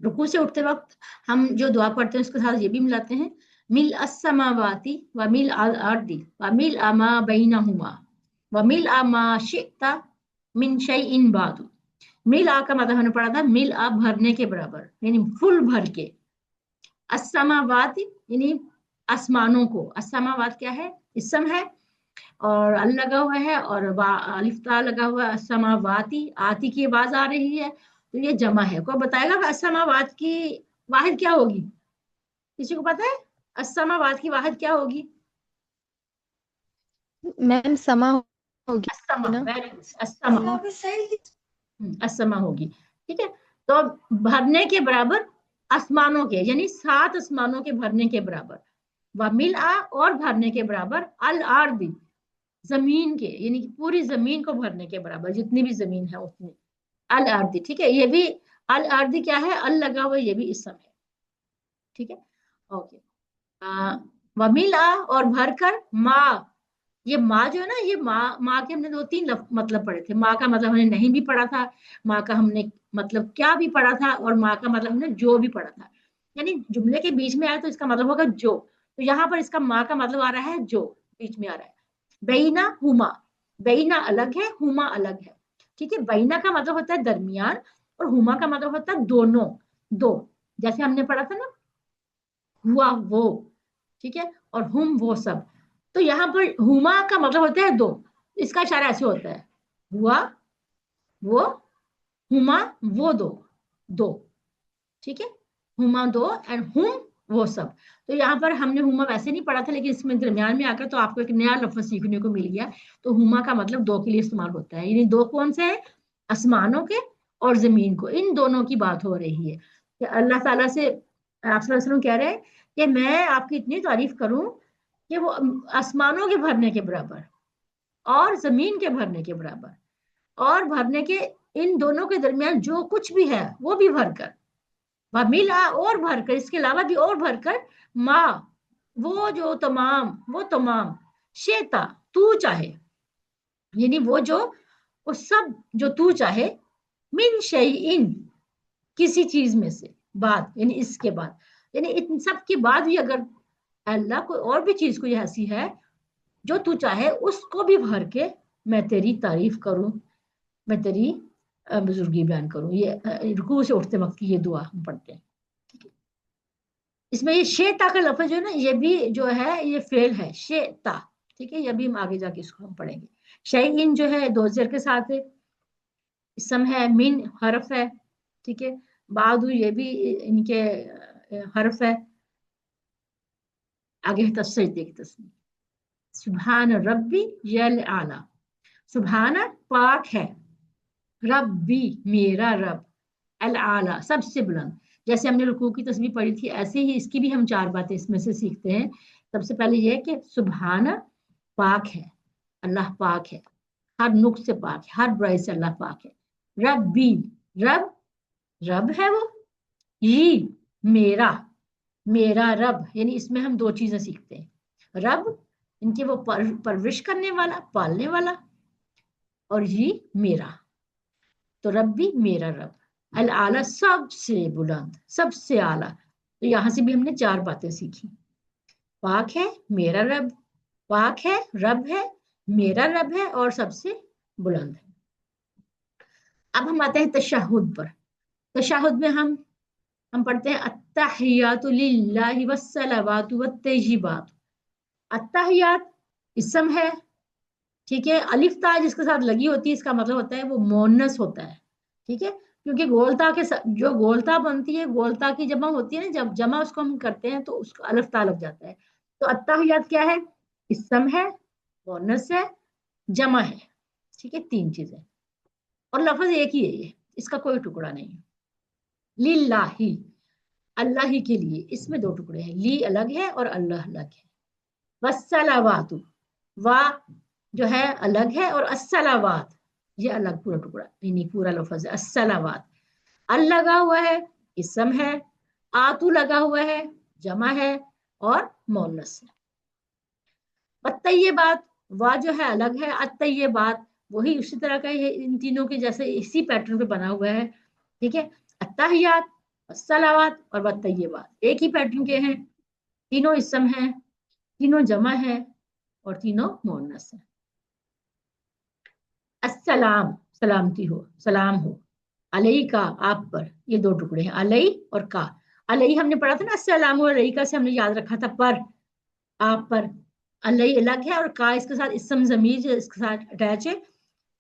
رکوع سے اٹھتے وقت ہم جو دعا پڑھتے ہیں اس کے ساتھ یہ بھی ملاتے ہیں، مل السماوات و مل الارض و مل ما بینہما و مل ما شئت من شیء بعد، مل کا مطلب ہم نے پڑھا تھا مل بھرنے کے برابر، یعنی فل بھر کے، السماوات یعنی آسمانوں کو، السماوات کیا ہے اسم ہے، اور ال لگا ہوا ہے اور الف تا لگا ہوا ہے. السماواتی، آتی کی آواز آ رہی ہے تو یہ جمع ہے. کوئی بتائے گا کہ السماوات کی واحد کیا ہوگی؟ کسی کو پتا ہے السماوات کی واحد کیا ہوگی؟ میم سما ہوگی السما، نا. Very good, السما. السما ہوگی. ٹھیک ہے، تو بھرنے کے برابر آسمانوں کے، یعنی 7 آسمانوں کے بھرنے کے برابر. وملء، اور بھرنے کے برابر. الارض، زمین کے، یعنی کہ پوری زمین کو بھرنے کے برابر، جتنی بھی زمین ہے اتنی. الارض، ٹھیک ہے، یہ بھی الارض کیا ہے؟ ال لگا ہوا، یہ بھی اسم ہے. ٹھیک ہے، اوکے. وملء، اور بھر کر. ماں، یہ ماں جو ہے نا، یہ ماں کے ہم نے 2-3 مطلب پڑھے تھے. ماں کا مطلب ہم نے نہیں بھی پڑھا تھا، ماں کا ہم نے مطلب کیا بھی پڑھا تھا، اور ماں کا مطلب ہم نے جو بھی پڑھا تھا. یعنی جملے کے بیچ میں آئے تو اس کا مطلب ہوگا جو. تو یہاں پر اس کا ماں کا مطلب آ رہا ہے جو، بیچ میں آ رہا ہے. بینا ہما، بینا الگ ہے، ہما الگ ہے. ٹھیک ہے، بینا کا مطلب ہوتا ہے درمیان، اور ہما کا مطلب ہوتا ہے دونوں، دو. جیسے ہم نے پڑھا تھا نا، ہوا وہ. ٹھیک ہے، اور ہم وہ سب. تو یہاں پر ہما کا مطلب ہوتا ہے دو. اس کا اشارہ ایسے ہوتا ہے، ہوا وہ، ہما وہ دو، دو. ٹھیک ہے، ہما دو اینڈ ہم وہ سب. تو یہاں پر ہم نے ہما ویسے نہیں پڑھا تھا، لیکن اس میں درمیان میں آ کر تو آپ کو ایک نیا لفظ سیکھنے کو مل گیا. تو ہما کا مطلب دو کے لیے استعمال ہوتا ہے. یعنی دو کون سے ہیں؟ آسمانوں کے اور زمین کو، ان دونوں کی بات ہو رہی ہے. کہ اللہ تعالیٰ سے آپ صلی اللہ علیہ وسلم کہہ رہے ہیں کہ میں آپ کی اتنی تعریف کروں کہ وہ آسمانوں کے بھرنے کے برابر اور زمین کے بھرنے کے برابر اور بھرنے کے ان دونوں کے درمیان جو کچھ بھی ہے وہ بھی بھر کر. ملا، اور بھر کر، اس کے علاوہ بھی اور بھر کر. ماں، وہ جو تمام، وہ تمام. شیتا، تو چاہے، یعنی وہ سب جو تو چاہے. من شیئن، کسی چیز میں سے. بعد یعنی اس کے بعد، یعنی ان سب کے بعد بھی اگر اللہ کوئی اور بھی چیز کوئی ایسی ہے جو تو چاہے، اس کو بھی بھر کے میں تیری تعریف کروں، میں تیری بزرگی بیان کروں. یہ رکوع سے اٹھتے وقت کی یہ دعا ہم پڑھتے ہیں. ٹھیک ہے، اس میں یہ شیتا کا لفظ جو ہے نا، یہ بھی جو ہے یہ فعل ہے، شیتا. ٹھیک ہے، یہ بھی ہم آگے جا کے اس کو ہم پڑھیں گے. شیئن جو ہے 2 زیر کے ساتھ ہے، اسم ہے. من حرف ہے. ٹھیک ہے، بعد یہ بھی ان کے حرف ہے. آگے سجدے کی تصویر. سبحان ربی یل اعلیٰ، سبحان پاک ہے، ربی میرا رب، الاعلیٰ سب سے بلند. جیسے ہم نے رکوع کی تسبیح پڑھی تھی، ایسے ہی اس کی بھی ہم 4 باتیں اس میں سے سیکھتے ہیں. سب سے پہلے یہ کہ سبحان پاک ہے، اللہ پاک ہے، ہر نقص سے پاک ہے، ہر برائی سے اللہ پاک ہے. ربی، رب، رب ہے وہ. یہ میرا، میرا رب، یعنی اس میں ہم 2 چیزیں سیکھتے ہیں. رب، ان کے وہ پرورش کرنے والا، پالنے والا، اور یہ میرا. تو ربی میرا رب، الاعلیٰ سب سے بلند، سب سے اعلیٰ. تو یہاں سے بھی ہم نے 4 باتیں سیکھی. پاک ہے، میرا رب، پاک ہے، رب ہے، میرا رب ہے، اور سب سے بلند ہے. اب ہم آتے ہیں تشہد پر. تشہد میں ہم پڑھتے ہیں التحیات للہ والصلوات والطیبات. التحیات اسم ہے. ٹھیک ہے، الف تا جس کے ساتھ لگی ہوتی ہے اس کا مطلب ہوتا ہے وہ مونس ہوتا ہے. ٹھیک ہے، کیونکہ گولتا کے جو گولتا بنتی ہے، گولتا کی جمع ہوتی ہے نا، جب جمع اس کو ہم کرتے ہیں تو اس کو الف تا لگ جاتا ہے. تو التحیات کیا ہے؟ اسم ہے، مونس ہے، جمع ہے. ٹھیک ہے، 3 چیزیں، اور لفظ ایک ہی ہے، یہ اس کا کوئی ٹکڑا نہیں ہے. للہ، اللہ ہی کے لیے. اس میں 2 ٹکڑے ہیں، لی الگ ہے اور اللہ الگ ہے. والصلوات، وا جو ہے الگ ہے، اور الصلوات یہ الگ پورا ٹکڑا، یعنی پورا لفظ ہے الصلوات. ال لگا ہوا ہے، اسم ہے. آتو لگا ہوا ہے، جمع ہے اور مؤنث ہے. الطیبات، وا جو ہے الگ ہے، الطیبات وہی اسی طرح کا ہے، ان تینوں کے جیسے اسی پیٹرن پہ بنا ہوا ہے. ٹھیک ہے، التحیات، الصلوات اور الطیبات ایک ہی پیٹرن کے ہیں. تینوں اسم ہیں، تینوں جمع ہے اور تینوں مؤنث ہیں. السلام، سلامتی ہو، سلام ہو. علیہ کا، آپ پر. یہ 2 ٹکڑے ہیں، علیہ اور کا. علیہ ہم نے پڑھا تھا نا، السلام علیہ کا سے ہم نے یاد رکھا تھا پر، آپ پر. अलई अलग है और का इसके साथ इस्म ज़मीर जो इसके साथ अटैच है,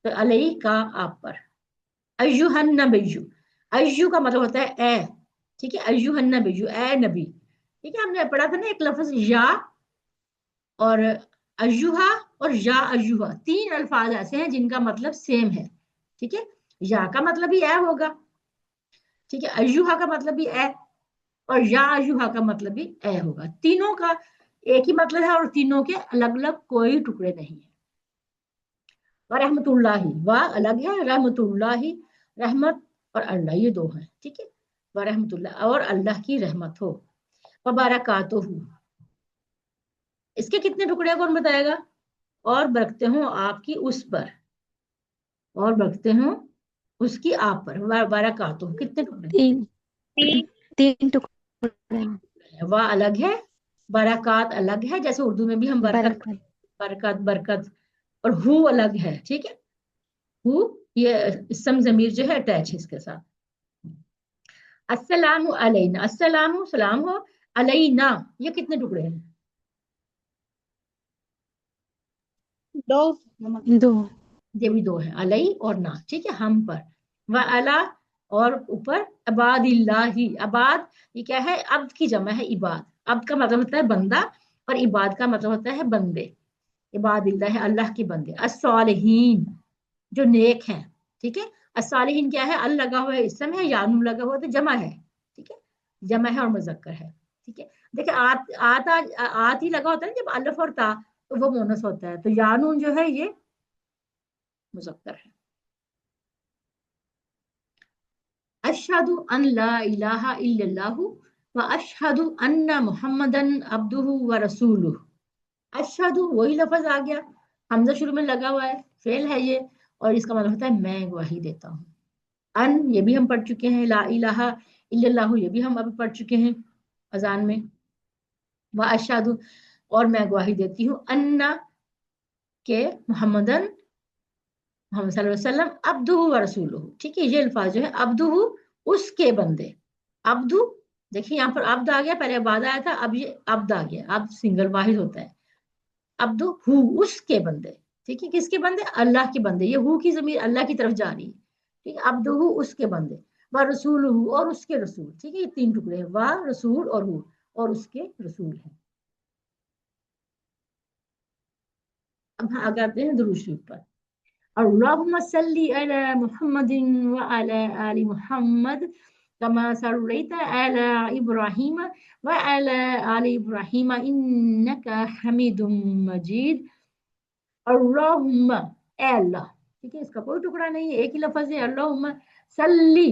तो अलई का आप पर। अय्युहन नबिय्यु, अय्यु का मतलब होता है ए, ठीक है, अय्युहन नबिय्यु, ए नबी, ठीक है। हमने पढ़ा था ना एक लफ्ज या और अय्युहा और या अय्युहा, तीन अल्फाज ऐसे हैं जिनका मतलब सेम है, ठीक है। या का मतलब भी ए होगा, ठीक है, अय्युहा का मतलब भी ए और या अय्युहा का मतलब भी ए होगा। तीनों का एक ही मतलब है और तीनों के अलग अलग कोई टुकड़े नहीं है। व रहमतुल्लाही, व अलग है, रहमतुल्लाही रहमत और अल्लाह, ये दो हैं, ठीक है। व रहमतुल्लाह और अल्लाह की रहमत हो। व बरकातुहू, इसके कितने टुकड़े कौन बताएगा? और बरकते हो आपकी उस पर, और बरकते हो उसकी आप पर। बरकातुहू कितने टुकड़े? तीन तीन। तीन टुकड़े हैं। वाह अलग है, बरकात अलग है, जैसे उर्दू में भी हम बरकत, बरकत। बरकत बरकत, और हु अलग है, ठीक है। हु ये इस्म ज़मीर जो है अटैच है इसके साथ। अस्सलामु अलैना, अस्सलामु सलाम हो, अलैना ये कितने टुकड़े हैं? दो। दो। ये भी दो है, अलई और ना, ठीक है, हम पर। व अला और ऊपर, अबादिल्लाही, अबाद ये क्या है? अब्द की जमा है इबाद, अब्द का मतलब होता है बंदा और इबाद का मतलब होता है बंदे। इबादिल्लाह है अल्लाह के बंदे। अस्सालिहीन जो नेक हैं, ठीक है। अस्सालिहीन क्या है? अल लगा हुआ है, इसम है, यानुन लगा हुआ है, तो जमा है, ठीक है, जमा है और मुजक्कर है, ठीक है। देखिए आत ही लगा होता है ना जब अलिफ और ता, तो वो मोनस होता है, तो यानुन जो है ये मुजक्कर है। अशहदु अन ला इलाहा इल्लल्लाहु व अशहदु अन्ना मुहम्मदन अब्दुहु व रसूलुहु। अशहदु वही लफ्ज आ गया, हमजा शुरू में लगा हुआ है, फेल है ये, और इसका मतलब होता है मैं गवाही देता हूँ। अन ये भी हम पढ़ चुके हैं, ला इलाहा इल्लल्लाहु ये भी हम अभी पढ़ चुके हैं अजान में। व अशहदु और मैं गवाही देती हूँ, अन्ना के मोहम्मदन मोहम्मद सल्लल्लाहु अलैहि वसल्लम अब्दुहु व रसूलुहु, ठीक है। ये अल्फाज जो है अब्दुहु उसके बंदे, अब्दु देखिए यहाँ पर अब्द आ गया, पहले बाद आया था, अब ये अब्द आ गया, अब सिंगल वाहिद होता है। अब्दु हु उसके बंदे, ठीक है, किसके बंदे? अल्लाह के बंदे, ये हु की जमीर अल्लाह की तरफ जा रही है, ठीक है। अब्दुहु उसके बंदे, व रसूलुहु और उसके रसूल, ठीक है, ये तीन टुकड़े हैं, व रसूल और हु और उसके रसूल हैं। अब आगे आते हैं दुरूद शरीफ पर। अल्लाहुम्मा सल्ली अला मुहम्मदिन व अला आलि मुहम्मद कमा सल्लैता अला इब्राहीम व अला आलि इब्राहीम इन्नका हमीदुम मजीद। अल्लाहुम्मा ए अल्लाह, ठीक है, इसका कोई टुकड़ा नहीं है, एक ही लफ्ज है, अल्लाहुम्मा सल्ली,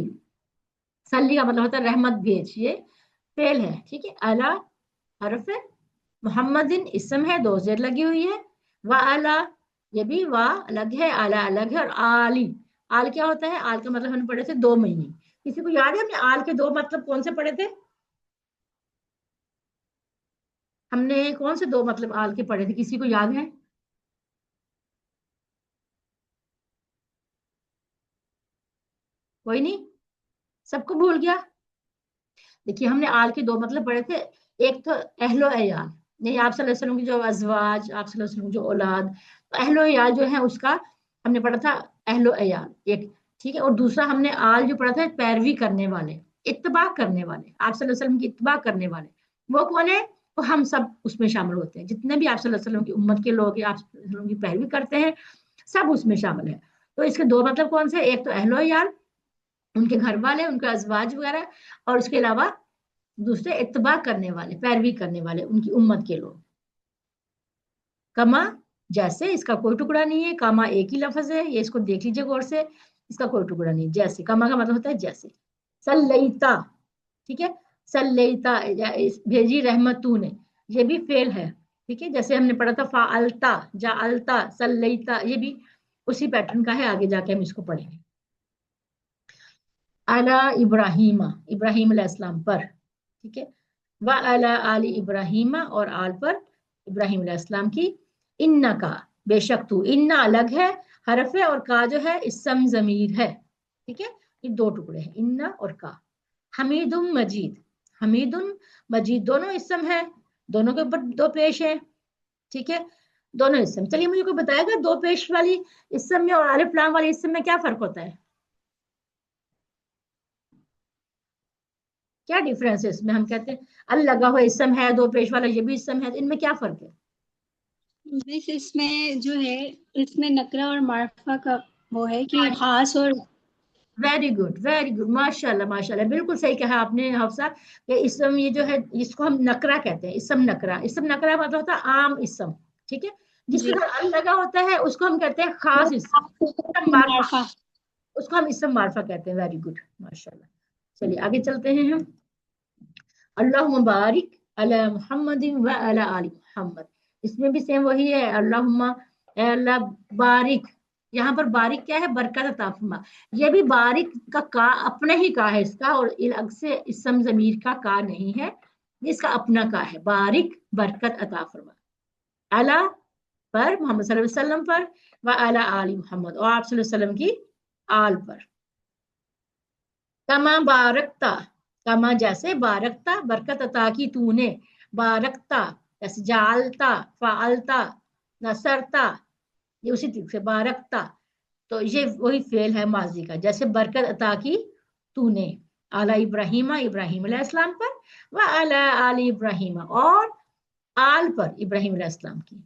सल्ली का मतलब होता है रहमत भेज, ये फेल है, ठीक है। अला हरफ है, मोहम्मदिन इसम है, दो जेर लगी हुई है, व अला ये भी वा अलग है, आला अलग है, और आली, आल क्या होता है? आल का मतलब हमने पढ़े थे 2 महीने, किसी को याद है हमने आल के दो मतलब कौन से पढ़े थे? हमने कौन से दो मतलब आल के पढ़े थे, किसी को याद है? कोई नहीं, सबको भूल गया? देखिए हमने आल के दो मतलब पढ़े थे, एक तो अहलो अयाल, नहीं आप सल्लल्लाहु अलैहि वसल्लम की जो अजवाज, आप सल्लल्लाहु अलैहि वसल्लम की जो औलाद, तो अहलो अयाल जो है उसका हमने पढ़ा था अहलो अयाल एक, ठीक है। और दूसरा हमने आल जो पढ़ा था पैरवी करने वाले, इत्तबा करने वाले, आप सल्लल्लाहु अलैहि वसल्लम की इत्तबा करने वाले, वो कौन है? तो हम सब उसमें शामिल होते हैं, जितने भी आप सल्लल्लाहु अलैहि वसल्लम की उम्मत के लोग आप सल्लल्लाहु अलैहि वसल्लम की पैरवी करते हैं, सब उसमें शामिल है। तो इसके दो मतलब कौन से? एक तो अहलो अयाल, उनके घर वाले, उनके अजवाज वगैरह, और उसके अलावा दूसरे इत्तबा करने वाले, पैरवी करने वाले, उनकी उम्मत के लोग। कमा जैसे, इसका कोई टुकड़ा नहीं है, कामा एक ही लफ्ज है, ये इसको देख लीजिए गौर से, इसका कोई टुकड़ा नहीं, जैसे, कमा का मतलब होता है जैसे। सल्लैता, ठीक है, सल्लैता भेजी रहमत तूने, ये भी फेल है, ठीक है, जैसे हमने पढ़ा था फाअलता जाअलता सल्लैता, ये भी उसी पैटर्न का है, आगे जाके हम इसको पढ़ेंगे। अला इब्राहिमा, इब्राहिम अलैहिस्सलाम पर, ठीक है, व अला आली इब्राहिमा और आल पर इब्राहिम अलैहिस्सलाम की। इन्ना का बेशक तू, इन्ना अलग है, हरफ है, और का जो है इस्म जमीर है, ठीक है, ये दो टुकड़े हैं इन्ना और का। हमीदुम मजीद, हमीदुन मजीद दोनों इस्म है, दोनों के ऊपर दो पेश है, ٹھیک ہے, دونوں اسم. چلیے مجھے کوئی بتائے گا دو پیش والی اسم میں اور الف لام والی اسم میں کیا فرق ہوتا ہے؟ کیا ڈیفرنس ہے اس میں؟ ہم کہتے ہیں ال لگا ہوا اسم ہے, دو پیش والا یہ بھی اسم ہے, ان میں کیا فرق ہے؟ اس میں جو ہے اس میں نکرہ اور معرفہ کا وہ ہے کہ خاص اور ویری گڈ ویری گڈ, ماشاء اللہ ماشاء اللہ, بالکل صحیح کہا آپ نے حفصہ کہ اسم یہ جو ہے اس کو ہم نکرہ کہتے ہیں. اسم نکرہ, اسم نکرہ مطلب ہوتا ہے عام اسم. ٹھیک ہے, جس کے ساتھ ال لگا ہوتا ہے اس کو ہم کہتے ہیں خاص اسم, اسم معرفہ, اس کو ہم اسم معرفہ کہتے ہیں. ویری گڈ ماشاء اللہ. چلیے آگے چلتے ہیں ہم. اللہم بارک علی محمد و علی آل محمد, اس میں بھی سیم وہی ہے. اللہم اے اللہ بارک, یہاں پر بارک کیا ہے؟ برکت عطا فرما. یہ بھی بارک کا کا اپنا ہی کا ہے اس کا, اور الگ سے اسم ضمیر کا کا نہیں ہے, اس کا اپنا کا ہے. بارک برکت عطا فرما, علی پر محمد صلی اللہ علیہ وسلم پر, و علی آل محمد اور آپ صلی اللہ علیہ وسلم کی آل پر. کما بارکتا, کما جیسے, بارکتا برکت عطا کی تو نے, بارکتا جیسے, جالتا فعلتا نصرتا, یہ اسی طریقے سے بارکتا. تو یہ وہی فعل ہے ماضی کا, جیسے برکت عطا کی تو نے اعلی ابراہیم, ابراہیم علیہ السلام پر, و اعلی آل ابراہیم اور آل پر ابراہیم علیہ السلام کی.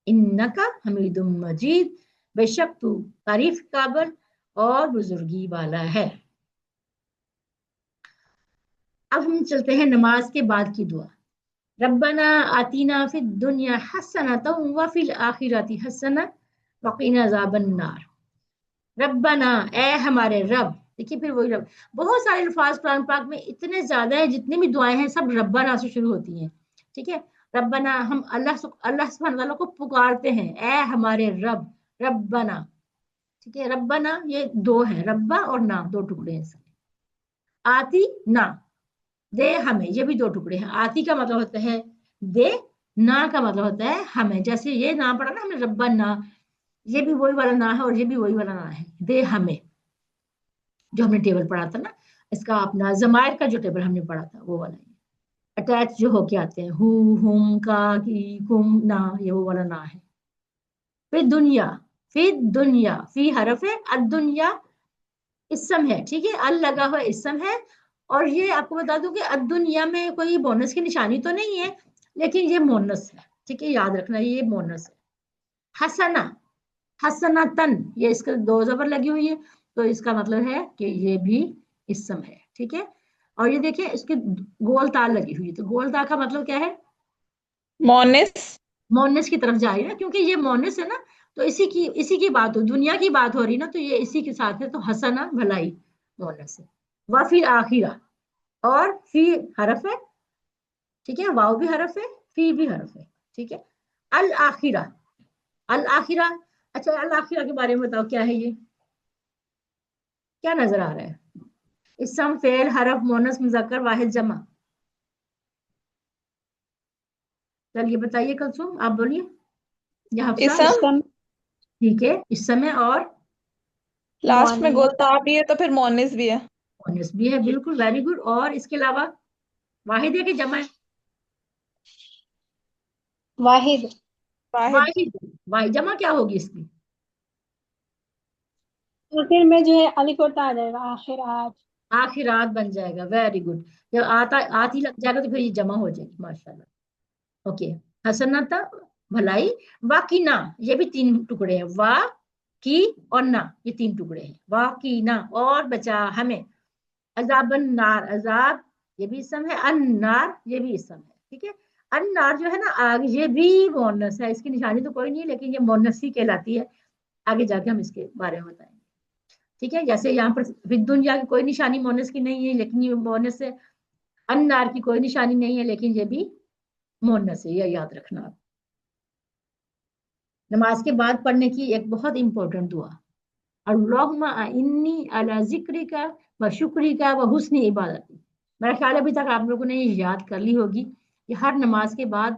انکا حمید مجید, بے شک تو تعریف قابل اور بزرگی والا ہے. اب ہم چلتے ہیں نماز کے بعد کی دعا. ربنا آتینا فی الدنیا حسنۃ وفی الآخرۃ حسنۃ وقنا عذاب النار. ربنا اے ہمارے رب, دیکھیے پھر وہی رب. بہت سارے الفاظ قرآن پاک میں اتنے زیادہ ہیں, جتنی بھی دعائیں ہیں سب ربنا سے شروع ہوتی ہیں. ٹھیک ہے, ربنا, ہم اللہ سبحانہ وتعالیٰ کو پکارتے ہیں, اے ہمارے رب. ربنا, ٹھیک ہے, ربنا یہ دو ہیں, ربا اور نا, دو ٹکڑے ہیں. آتی نا, دے ہمیں, یہ بھی دو ٹکڑے ہیں. آتی کا مطلب ہوتا ہے دے, نا کا مطلب ہوتا ہے ہمیں. جیسے یہ نام پڑھا نا ہم نے ربنا, یہ بھی وہی والا نا ہے اور یہ بھی وہی والا نا ہے, دے ہمیں, جو ہم نے ٹیبل پڑھا تھا نا اس کا, اپنا ضمائر کا جو ٹیبل ہم نے پڑھا تھا وہ والا. اٹیچ جو ہو کے آتے ہیں, ہو, ہم, کا, کی, کم, نا, یہ وہ والا نا ہے. پھر دنیا, پھر دنیا, فی حرف ہے, الدنیا اسم ہے. ٹھیک ہے, ال لگا ہوا اسم ہے. اور یہ آپ کو بتا دوں کہ الدنیا میں کوئی بونس کی نشانی تو نہیں ہے, لیکن یہ مونس ہے. ٹھیک ہے, یاد رکھنا یہ مونس ہے. حسنا, حسنتن, یہ اس کے دو زبر لگی ہوئی ہے, تو اس کا مطلب ہے کہ یہ بھی اسم ہے. ٹھیک ہے, اور یہ دیکھیں اس کے گول تا لگی ہوئی ہے, تو گول تا کا مطلب کیا ہے؟ مونس. مونس کی طرف جا رہی ہے نا, کیونکہ یہ مونس ہے نا, تو اسی کی بات ہو, دنیا کی بات ہو رہی نا, تو یہ اسی کے ساتھ ہے. تو حسنا بھلائی مونس ہے. وفی آخرہ, اور فی حرف ہے. ٹھیک ہے, واو بھی حرف ہے, فی بھی حرف ہے. ٹھیک ہے, الآخرہ, الآخرہ. اچھا الآخرہ کے بارے میں بتاؤ کیا ہے, یہ کیا نظر آ رہا ہے؟ اسم, فعل, حرف, مونس, مذکر, واحد, جمع. چلیے بتائیے کلثوم, آپ بولیے یا حفصہ. اسم ٹھیک ہے, اسم ہے, اور لاسٹ میں گولتا بھی ہے تو پھر مونس بھی ہے. مونس بھی ہے, بالکل ویری گڈ. اور اس کے علاوہ واحد ہے کہ جمع ہے؟ واحد. واحد, واحد. جمع کیا ہوگی اس کی؟ آخر میں جو ہے الف اور تا آ جائے گا, آخرات. آخرات بن جائے گا. Very good. جب آتی لگ جائے گا تو پھر یہ جمع ہو جائے گی. ماشاء اللہ. اوکے, حسنتا بھلائی, واقعی نا, یہ بھی تین ٹکڑے ہیں, وا کی اور نا, یہ تین ٹکڑے ہیں. واقعی نا, اور بچا ہمیں. عذاب النار, عذاب یہ بھی اسم ہے, النار یہ بھی اسم ہے. ٹھیک ہے, النار جو ہے نا آگ, یہ بھی مونس ہے. اس کی نشانی تو کوئی نہیں, لیکن یہ مونس ہی کہلاتی ہے. آگے جا کے ہم اس کے بارے میں بتائیں گے. ٹھیک ہے, جیسے یہاں پر فی الدنیا کی کوئی نشانی مونس کی نہیں ہے, لیکن یہ مونس ہے. النار کی کوئی نشانی نہیں ہے, لیکن یہ بھی مونس ہے, یہ یاد رکھنا. نماز کے بعد پڑھنے کی ایک بہت امپورٹنٹ دعا, اللہم اعنی علی ذکرک و شکرک و حسن عبادتی. میرا خیال ابھی تک آپ لوگوں نے یہ یاد کر لی ہوگی. یہ ہر نماز کے بعد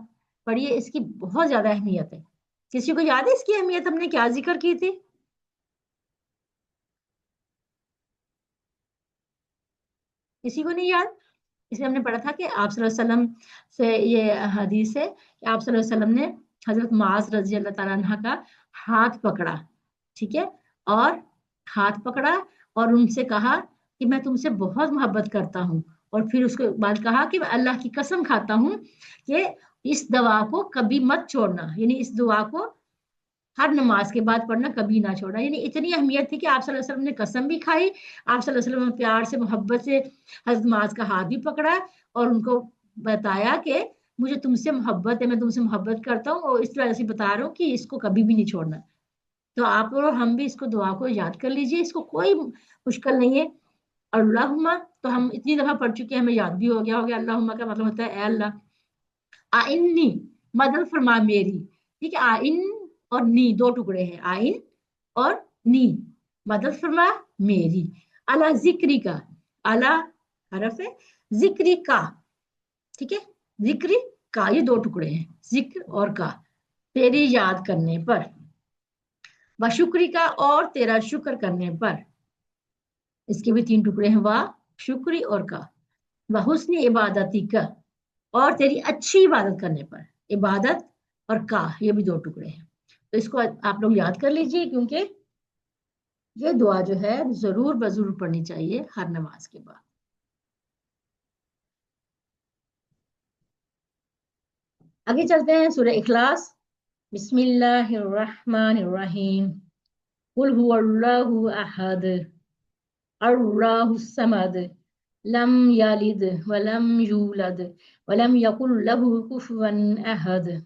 پڑھیے, اس کی بہت زیادہ اہمیت ہے. کسی کو یاد ہے اس کی اہمیت ہم نے کیا ذکر کی تھی؟ کسی کو نہیں یاد؟ اس میں ہم نے پڑھا تھا کہ آپ صلی اللہ علیہ وسلم سے یہ حدیث ہے کہ آپ صلی اللہ علیہ وسلم نے हजरत माज रजी अल्लाह ताला अन्हा का हाथ पकड़ा, ठीक है, और हाथ पकड़ा और उनसे कहा कि मैं तुमसे बहुत मोहब्बत करता हूँ, और फिर उसके बाद कहा कि मैं अल्लाह की कसम खाता हूँ कि इस दवा को कभी मत छोड़ना, यानी इस दुआ को हर नमाज के बाद पढ़ना, कभी ना छोड़ना। यानी इतनी अहमियत थी कि आप सल्लल्लाहु अलैहि वसल्लम ने कसम भी खाई, आप सल्लल्लाहु अलैहि वसल्लम ने प्यार से मोहब्बत से हजरत माज का हाथ भी पकड़ा और उनको बताया कि मुझे तुमसे मोहब्बत है, मैं तुमसे मोहब्बत करता हूँ और इस तरह से बता रहा हूँ कि इसको कभी भी नहीं छोड़ना। तो आप और हम भी इसको दुआ को याद कर लीजिए, इसको कोई मुश्किल नहीं है। अल्लाहुम्मा तो हम इतनी दफा पढ़ चुके हैं, हमें याद भी हो गया होगा। अल्लाहुम्मा का मतलब होता है ए अल्लाह, आइन्नी मदद फरमा मेरी, ठीक है, आइन और नी दो टुकड़े हैं, आइन और नी, मदद फरमा मेरी, अला जिक्री का, अला हरफ है, जिक्री का, ठीक है, जिक्री का, ये दो टुकड़े हैं, जिक्र और का, तेरी याद करने पर, शुक्री का और तेरा शुक्र करने पर, इसके भी तीन टुकड़े हैं, वाह शुक्री और का, हुस्न इबादती का, और तेरी अच्छी इबादत करने पर, इबादत और का, ये भी दो टुकड़े हैं। तो इसको आप लोग याद कर लीजिए, क्योंकि ये दुआ जो है जरूर बजरूर पढ़नी चाहिए हर नमाज के बाद। आगे चलते हैं, सूरह इखलास। बिस्मिल्लाहिर्रहमानिर्रहीम, कुल हुवल्लाहु अहद, अर्राहुस समद, लम यलिद वलम यूलद वलम यकुल लहू कुफुवन अहद।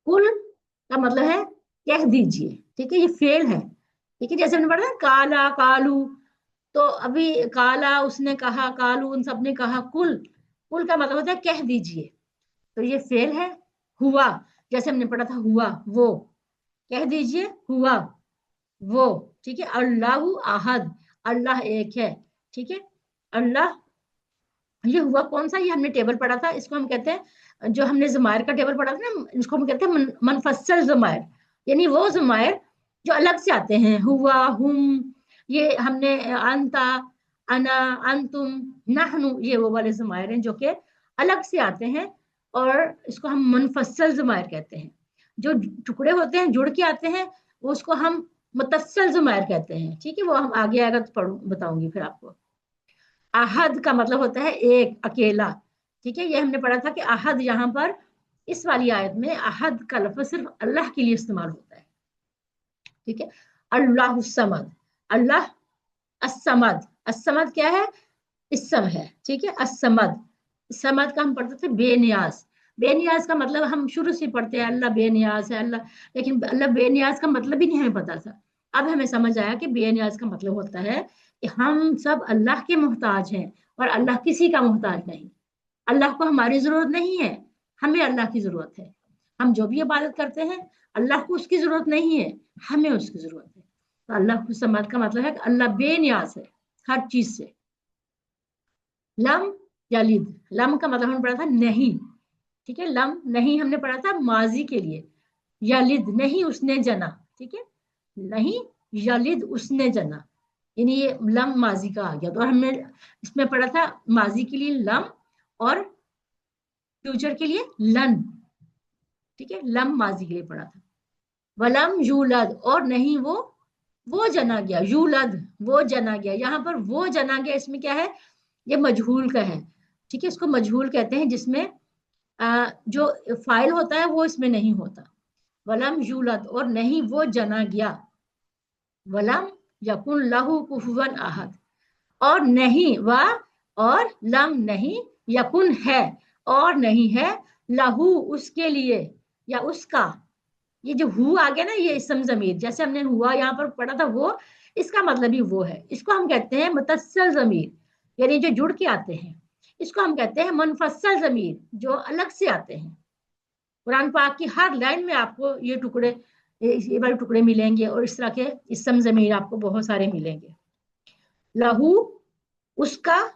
कुल का मतलब है कह दीजिए, ठीक है, ये फेल है, ठीक है, जैसे हमने पढ़ा काला कालू, तो अभी काला उसने कहा, कालू उन सब ने कहा, कुल, कुल का मतलब होता है कह दीजिए, तो ये फेल है। हुआ, जैसे हमने पढ़ा था हुआ वो, कह दीजिए हुआ वो, ठीक है। अल्लाहु अहद, अल्लाह एक है, ठीक है, अल्लाह, ये हुआ कौन सा, ये हमने टेबल पढ़ा था, इसको हम कहते हैं, जो हमने जमायर का टेबल पढ़ा था ना, इसको हम कहते हैं मनफस्सल जमायर, यानी वो जमायर जो अलग से आते हैं, हुआ हुम, ये हमने अंता अना अंतुम नहनु, ये वो वाले जमायर हैं जो कि अलग से आते हैं, और इसको हम मुनफस्सल जमायर कहते हैं। जो टुकड़े होते हैं जुड़ के आते हैं, वो उसको हम मुतस्सल जमायर कहते हैं, ठीक है, वो हम आगे आएगा तो पढ़ू बताऊंगी फिर आपको। अहद का मतलब होता है एक, अकेला, ठीक है, ये हमने पढ़ा था कि अहद यहाँ पर इस वाली आयत में अहद का लफ्ज सिर्फ अल्लाह के लिए इस्तेमाल होता है, ठीक है। अल्लाह समद, अल्लाह असमद, असमद क्या है, इसम है, ठीक है, असमद, समद का हम पढ़ते थे बेनियाज, बेनियाज का मतलब हम शुरू से पढ़ते हैं अल्लाह बेनियाज है अल्लाह, लेकिन अल्लाह बेनियाज का मतलब ही नहीं हमें पता था। अब हमें समझ आया कि बेनियाज का मतलब होता है कि हम सब अल्लाह के मोहताज हैं और अल्लाह किसी का मोहताज नहीं। अल्लाह को हमारी जरूरत नहीं है, हमें अल्लाह की जरूरत है। हम जो भी इबादत करते हैं अल्लाह को उसकी जरूरत नहीं है, हमें उसकी जरूरत है। तो अल्लाह को समझ का मतलब है कि अल्लाह बेनियाज है हर चीज से। लम यलिद, लम का मतलब हमने पढ़ा था नहीं, ठीक है, लम नहीं हमने पढ़ा था माजी के लिए, यलिद नहीं उसने जना, ठीक है, नहीं यलिद उसने जना, यानी ये लम माजी का आ गया। तो हमने इसमें पढ़ा था माजी के लिए लम और फ्यूचर के लिए लन, ठीक है, लम माजी के लिए पढ़ा था। वलम यूलद, और नहीं वो जना गया, यूलद वो जना गया, यहाँ पर वो जना गया, इसमें क्या है, ये मजहूल का है, ठीक है, इसको मजहूल कहते हैं जिसमें जो फाइल होता है वो इसमें नहीं होता। वलम यूलद, और नहीं वो जना गया, वलम यकुन लहू कुफुवन अहद, और नहीं वा, और लम नहीं, यकुन है, और नहीं है, लहू उसके लिए या उसका, ये जो हु आ गया ना, ये इसम जमीर, जैसे हमने हुआ यहाँ पर पढ़ा था वो, इसका मतलब ही वो है, इसको हम कहते हैं मुतस्सिल जमीर, यानी जो जुड़ के आते हैं, इसको हम कहते हैं मुनफस्सिल जमीर, जो अलग से आते हैं। कुरान पाक की हर लाइन में आपको ये टुकड़े, ये वाले टुकड़े मिलेंगे, और इस तरह के इसम जमीर आपको बहुत सारे मिलेंगे। लहू उसका,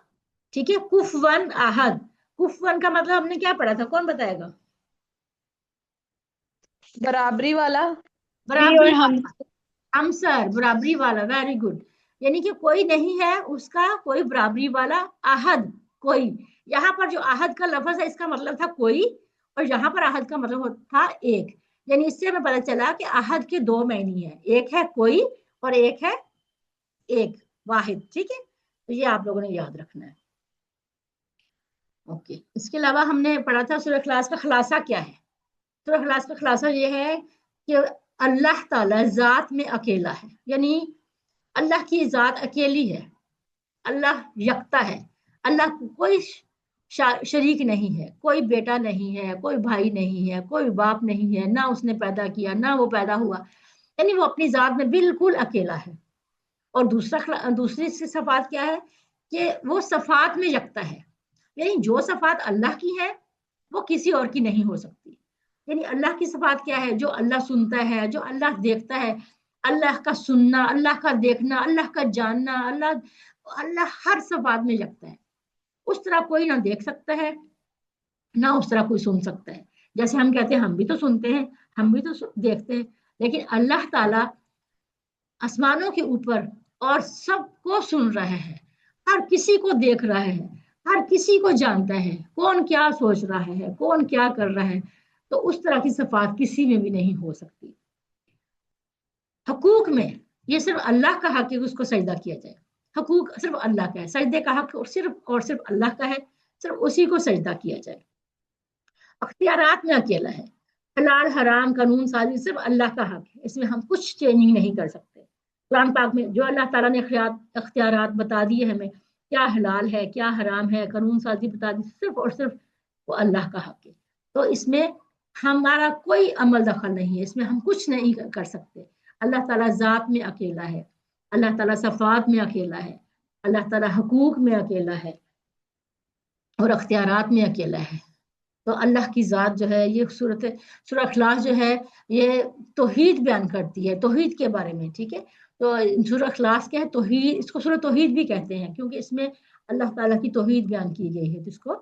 ठीक है, कुफवन अहद, कुफवन का मतलब हमने क्या पढ़ा था, कौन बताएगा? बराबरी वाला। बराबरी, हम सर बराबरी वाला, वेरी गुड, यानी कि कोई नहीं है उसका कोई बराबरी वाला, अहद कोई, यहाँ पर जो अहद का लफ्ज है इसका मतलब था कोई, اور یہاں پر احد کا مطلب تھا ایک، یعنی اس سے ہمیں پتہ چلا کہ احد کے دو معنی ہیں، ایک ہے کوئی اور ایک ہے ایک واحد، ٹھیک ہے، تو یہ آپ لوگوں نے یاد رکھنا ہے. اوکے، اس کے علاوہ ہم نے پڑھا تھا سورہ اخلاص کا خلاصہ کیا ہے. سورہ اخلاص کا خلاصہ یہ ہے کہ اللہ تعالی ذات میں اکیلا ہے، یعنی اللہ کی ذات اکیلی ہے، اللہ یکتا ہے، اللہ کو کوئی شریک نہیں ہے، کوئی بیٹا نہیں ہے، کوئی بھائی نہیں ہے، کوئی باپ نہیں ہے، نہ اس نے پیدا کیا نہ وہ پیدا ہوا، یعنی وہ اپنی ذات میں بالکل اکیلا ہے. اور دوسری صفات کیا ہے کہ وہ صفات میں یکتا ہے، یعنی جو صفات اللہ کی ہے وہ کسی اور کی نہیں ہو سکتی. یعنی اللہ کی صفات کیا ہے؟ جو اللہ سنتا ہے، جو اللہ دیکھتا ہے، اللہ کا سننا، اللہ کا دیکھنا، اللہ کا جاننا، اللہ ہر صفات میں یکتا ہے. اس طرح کوئی نہ دیکھ سکتا ہے نہ اس طرح کوئی سن سکتا ہے. جیسے ہم کہتے ہیں ہم بھی تو سنتے ہیں، ہم بھی تو دیکھتے ہیں، لیکن اللہ تعالی آسمانوں کے اوپر اور سب کو سن رہا ہے، ہر کسی کو دیکھ رہا ہے، ہر کسی کو جانتا ہے، کون کیا سوچ رہا ہے، کون کیا کر رہا ہے. تو اس طرح کی صفات کسی میں بھی نہیں ہو سکتی. حقوق میں یہ صرف اللہ کا حق ہے کہ اس کو سجدہ کیا جائے، حقوق صرف اللہ کا ہے، سجدے کا حق اور صرف اللہ کا ہے، صرف اسی کو سجدہ کیا جائے. اختیارات میں اکیلا ہے، حلال حرام قانون سازی صرف اللہ کا حق ہے، اس میں ہم کچھ چینجنگ نہیں کر سکتے. قرآن پاک میں جو اللہ تعالیٰ نے اختیارات بتا دیے ہمیں، کیا حلال ہے کیا حرام ہے، قانون سازی بتا دی، صرف اور صرف وہ اللہ کا حق ہے. تو اس میں ہمارا کوئی عمل دخل نہیں ہے، اس میں ہم کچھ نہیں کر سکتے. اللہ تعالیٰ ذات میں اکیلا ہے، اللہ تعالیٰ صفات میں اکیلا ہے، اللہ تعالیٰ حقوق میں اکیلا ہے اور اختیارات میں اکیلا ہے. تو اللہ کی ذات جو ہے، یہ سورہ اخلاص جو ہے یہ توحید بیان کرتی ہے، توحید کے بارے میں، ٹھیک ہے. تو سورہ اخلاص کیا ہے؟ توحید، اس کو سورہ توحید بھی کہتے ہیں کیونکہ اس میں اللہ تعالیٰ کی توحید بیان کی گئی ہے، جس کو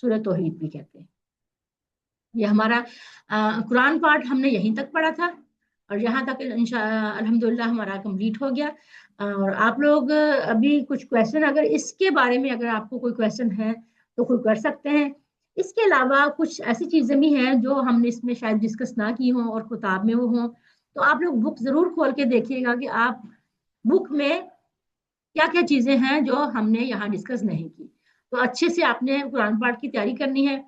سورہ توحید بھی کہتے ہیں. یہ ہمارا قرآن پاٹ ہم نے یہیں تک پڑھا تھا اور یہاں تک الحمدللہ ہمارا کمپلیٹ ہو گیا. اور آپ لوگ ابھی کچھ کویشچن اگر اس کے بارے میں اگر آپ کو کوئی کویشچن ہے تو کوئی کر سکتے ہیں. اس کے علاوہ کچھ ایسی چیزیں بھی ہیں جو ہم نے اس میں شاید ڈسکس نہ کی ہوں اور کتاب میں وہ ہوں، تو آپ لوگ بک ضرور کھول کے دیکھیے گا کہ آپ بک میں کیا کیا چیزیں ہیں جو ہم نے یہاں ڈسکس نہیں کی. تو اچھے سے آپ نے قرآن پاٹ کی تیاری کرنی ہے.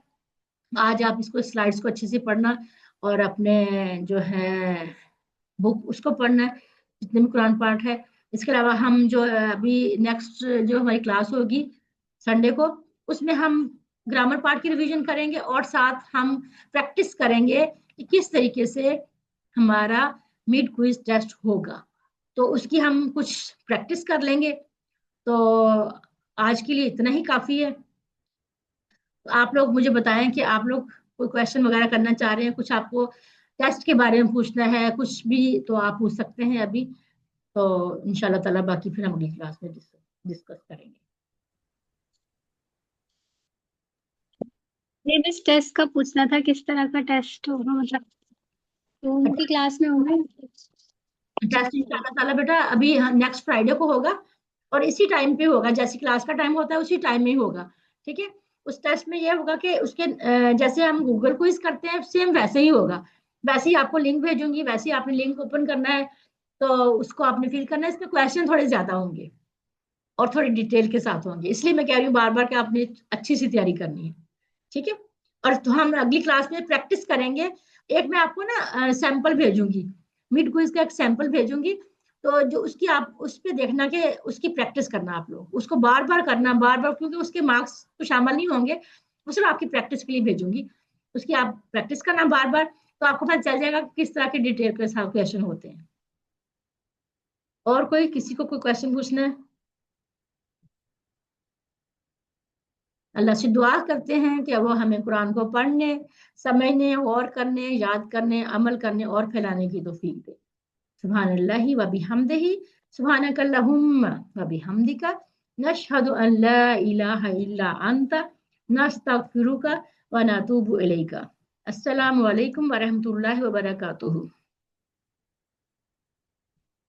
آج آپ اس کو سلائڈس کو اچھے سے پڑھنا اور اپنے جو ہے بک اس کو پڑھنا ہے جتنے بھی قرآن پاٹ ہے. اس کے علاوہ ہم جو ابھی نیکسٹ جو ہماری کلاس ہوگی سنڈے کو، اس میں ہم گرامر پارٹ کی ریویژن کریں گے اور ساتھ ہم پریکٹس کریں گے کہ کس طریقے سے ہمارا مڈ کوئز ٹیسٹ ہوگا. تو اس کی ہم کچھ پریکٹس کر لیں گے. تو آج کے لیے اتنا ہی کافی ہے. آپ لوگ مجھے بتائیں کہ آپ لوگ کوئی کویشچن وغیرہ کرنا چاہ رہے ہیں، کچھ آپ کو ٹیسٹ کے بارے میں پوچھنا ہے، کچھ بھی تو آپ پوچھ سکتے ہیں ابھی. تو انشاءاللہ تعالیٰ باقی پھر ہم اگلی کلاس میں ڈسکس کریں گے. یہ بس ٹیسٹ کا پوچھنا تھا، کس طرح کا ٹیسٹ ہوگا، مطلب تو ان کی کلاس میں ہوگا ٹیسٹ انشاءاللہ تعالیٰ بیٹا ابھی نیکسٹ فرائیڈے کو ہوگا اور اسی ٹائم پہ ہوگا، جیسے کلاس کا ٹائم ہوتا ہے اسی ٹائم میں ہی ہوگا، ٹھیک ہے. اس ٹیسٹ میں یہ ہوگا کہ اس کے جیسے ہم گوگل کوئز کرتے ہیں سیم ویسے ہی ہوگا، ویسے ہی آپ کو لنک بھیجوں گی، ویسے ہی آپ نے لنک اوپن کرنا ہے، تو اس کو آپ نے فل کرنا ہے. اس میں کویشچن تھوڑے زیادہ ہوں گے اور تھوڑی ڈیٹیل کے ساتھ ہوں گے، اس لیے میں کہہ رہی ہوں بار بار کہ آپ نے اچھی سی تیاری کرنی ہے، ٹھیک ہے. اور تو ہم اگلی کلاس میں پریکٹس کریں گے. ایک میں آپ کو نا سیمپل بھیجوں گی، مڈ کوئز کا ایک سیمپل بھیجوں گی، تو جو اس کی آپ اس پہ دیکھنا کہ اس کی پریکٹس کرنا، آپ لوگ اس کو بار بار کرنا، بار بار، کیونکہ اس کے مارکس تو شامل نہیں ہوں گے، وہ صرف آپ کی پریکٹس کے لیے بھیجوں گی. اس کی آپ پریکٹس کرنا بار بار، تو آپ کو پتہ چل جائے گا کس طرح کے ڈیٹیل کے ساتھ کویشچن ہوتے ہیں. اور کوئی کسی کو کوئی کویشچن پوچھنا ہے؟ اللہ سے دعا کرتے ہیں کہ وہ ہمیں قرآن کو پڑھنے، سمجھنے، غور کرنے، یاد کرنے، عمل کرنے اور پھیلانے کی توفیق دے. سبحان اللہ و بحمدہ، سبحانک اللہم و بحمدک، نشہد ان لا الہ الا انت، نستغفرک و نتوب الیک. السلام علیکم ورحمۃ اللہ وبرکاتہ.